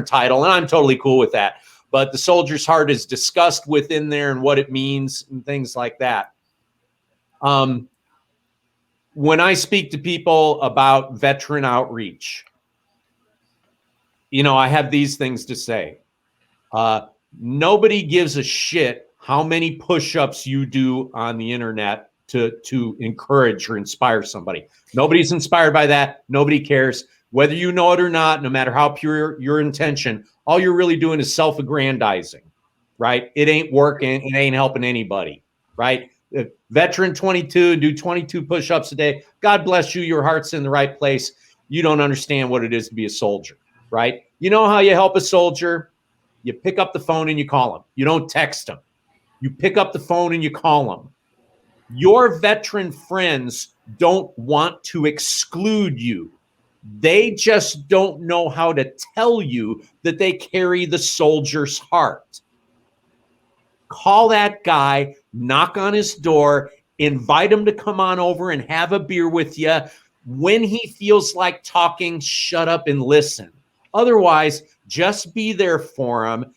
title, and I'm totally cool with that. But the soldier's heart is discussed within there and what it means and things like that. When I speak to people about veteran outreach, I have these things to say. Nobody gives a shit how many push-ups you do on the internet to encourage or inspire somebody. Nobody's inspired by that. Nobody cares. Whether you know it or not, no matter how pure your intention, all you're really doing is self-aggrandizing, right? It ain't working. It ain't helping anybody, right? If veteran 22, do 22 push-ups a day. God bless you. Your heart's in the right place. You don't understand what it is to be a soldier. Right? You know how you help a soldier? You pick up the phone and you call him. You don't text him. You pick up the phone and you call him. Your veteran friends don't want to exclude you. They just don't know how to tell you that they carry the soldier's heart. Call that guy, knock on his door, invite him to come on over and have a beer with you. When he feels like talking, shut up and listen. Otherwise, just be there for him,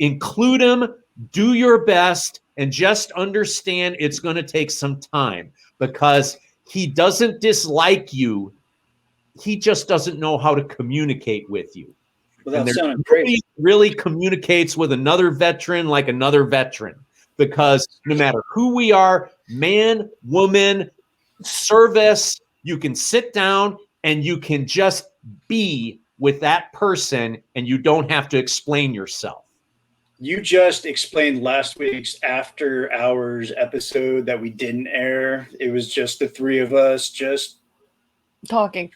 include him, do your best, and just understand it's going to take some time because he doesn't dislike you. He just doesn't know how to communicate with you. Well, that sounded great. Really communicates with another veteran like another veteran because no matter who we are, man, woman, service, you can sit down and you can just be with that person and you don't have to explain yourself. You just explained last week's After Hours episode that we didn't air. It was just the three of us just talking.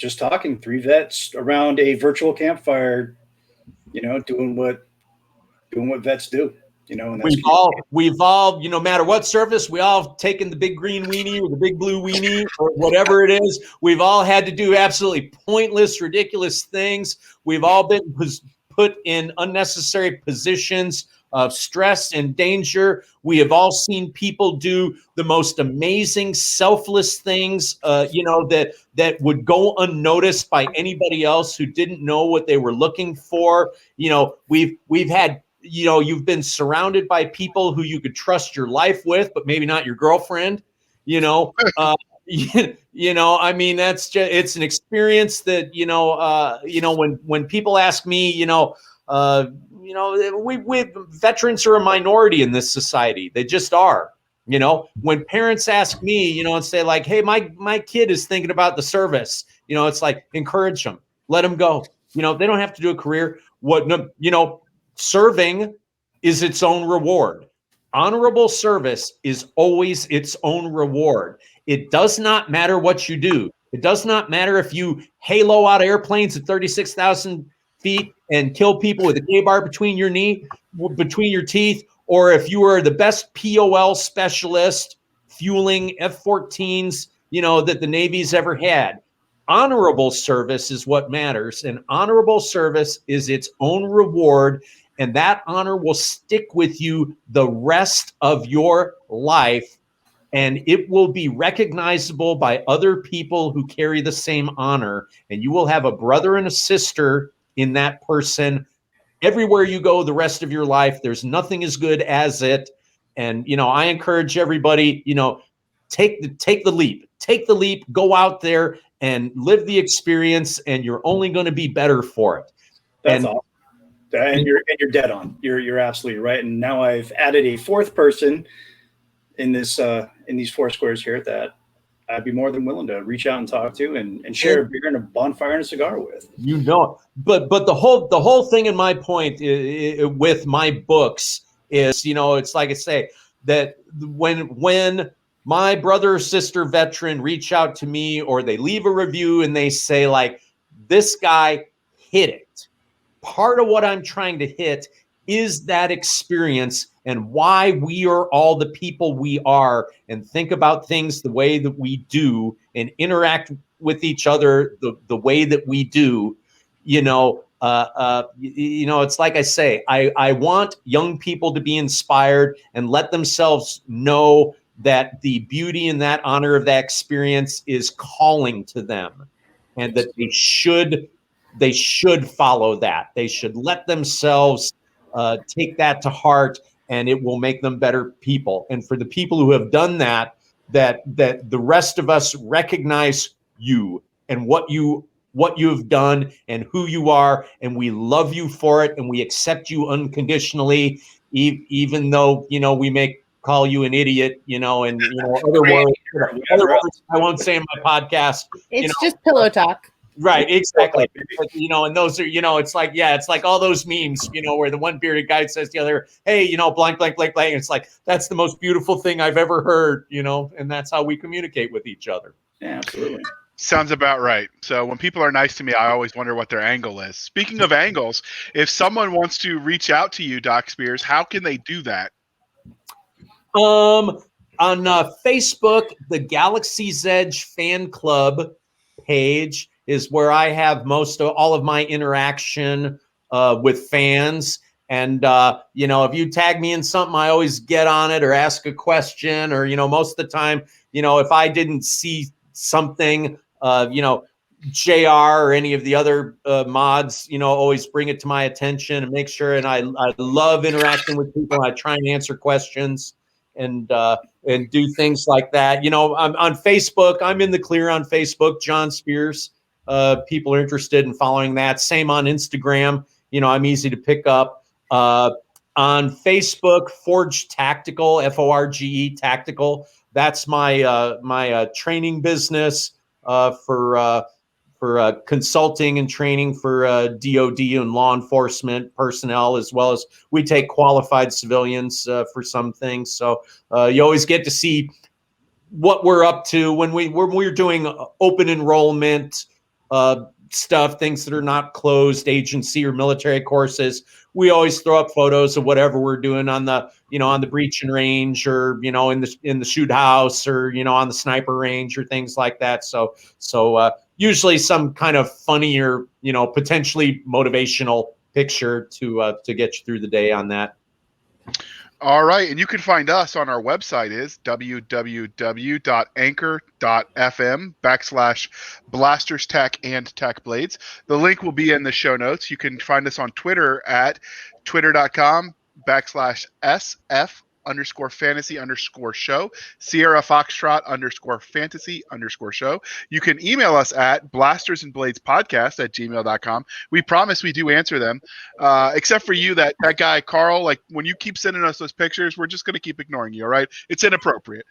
just talking, three vets around a virtual campfire, doing what vets do. And that's we've all, no matter what service, we all have taken the big green weenie or the big blue weenie or whatever it is. We've all had to do absolutely pointless, ridiculous things. We've all been put in unnecessary positions of stress and danger. We have all seen people do the most amazing, selfless things, that would go unnoticed by anybody else who didn't know what they were looking for. We've had, you've been surrounded by people who you could trust your life with, but maybe not your girlfriend. I mean, that's just, it's an experience that, when people ask me, we veterans are a minority in this society. They just are. When parents ask me, and say like, hey, my kid is thinking about the service, it's like, encourage them, let them go. They don't have to do a career. Serving is its own reward. Honorable service is always its own reward. It does not matter what you do. It does not matter if you halo out airplanes at 36,000 feet and kill people with a K-bar between your teeth, or if you are the best POL specialist fueling F-14s, that the Navy's ever had. Honorable service is what matters, and honorable service is its own reward, and that honor will stick with you the rest of your life, and it will be recognizable by other people who carry the same honor, and you will have a brother and a sister in that person everywhere you go the rest of your life. There's nothing as good as it. And, I encourage everybody, take the leap, go out there and live the experience, and you're only going to be better for it. That's awesome. And you're dead on. You're absolutely right. And now I've added a fourth person in this in these four squares here that I'd be more than willing to reach out and talk to and share a beer and a bonfire and a cigar with. But the whole thing in my point with my books is, it's like I say, that when my brother or sister veteran reach out to me, or they leave a review and they say like, this guy hit it. Part of what I'm trying to hit is that experience and why we are all the people we are, and think about things the way that we do and interact with each other the way that we do. It's like I say, I want young people to be inspired and let themselves know that the beauty and that honor of that experience is calling to them, and that they should follow that. They should let themselves take that to heart, and it will make them better people. And for the people who have done that the rest of us recognize you and what you have done and who you are, and we love you for it, and we accept you unconditionally, even though we may call you an idiot, and other words I won't say in my podcast. It's just pillow talk. Right, exactly. And those are, it's like all those memes, where the one bearded guy says to the other, hey, blank, blank, blank, blank. It's like, that's the most beautiful thing I've ever heard, and that's how we communicate with each other. Yeah, absolutely. Sounds about right. So when people are nice to me, I always wonder what their angle is. Speaking of angles, if someone wants to reach out to you, Doc Spears, how can they do that? On Facebook, the Galaxy's Edge fan club page is where I have all of my interaction with fans. And, if you tag me in something, I always get on it or ask a question, or, most of the time, if I didn't see something, JR or any of the other mods, always bring it to my attention and make sure. And I love interacting with people. I try and answer questions and do things like that. I'm on Facebook. I'm in the clear on Facebook, John Spears. People are interested in following that. Same on Instagram. I'm easy to pick up. On Facebook, Forge Tactical, Forge Tactical. That's my training business for consulting and training for DOD and law enforcement personnel, as well as we take qualified civilians for some things. So you always get to see what we're up to when we're doing open enrollment stuff, things that are not closed agency or military courses. We always throw up photos of whatever we're doing on the, on the breaching range, or, in the shoot house, or, on the sniper range, or things like that. So usually some kind of funny or, potentially motivational picture to get you through the day on that. All right, and you can find us on our website is www.anchor.fm/blasters tech and tech blades. The link will be in the show notes. You can find us on Twitter at twitter.com/SF_fantasy_show, Sierra Foxtrot _fantasy_show. You can email us at blastersandbladespodcast@gmail.com. We promise we do answer them, except for you, that guy Carl. Like, when you keep sending us those pictures, we're just going to keep ignoring you. All right, it's inappropriate.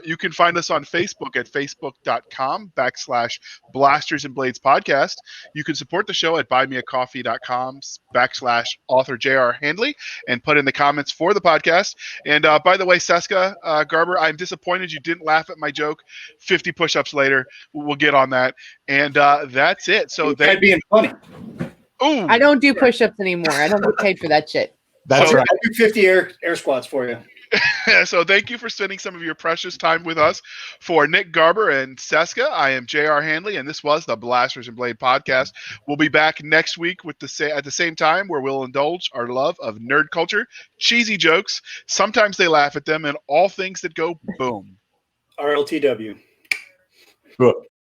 You can find us on Facebook at facebook.com/Blasters and Blades Podcast. You can support the show at buymeacoffee.com/author J.R. Handley and put in the comments for the podcast. And by the way, Cisca, Garber, I'm disappointed you didn't laugh at my joke. 50 push-ups later, we'll get on that. And that's it. So they being funny. Ooh, I don't do push-ups anymore. I don't get paid for that shit. That's right. I'll do 50 air squats for you. So thank you for spending some of your precious time with us. For Nick, Garber, and Cisca, I am J.R. Handley, and this was the Blasters and Blade podcast. We'll be back next week at the same time, where we'll indulge our love of nerd culture, cheesy jokes, sometimes they laugh at them, and all things that go boom. RLTW. Good.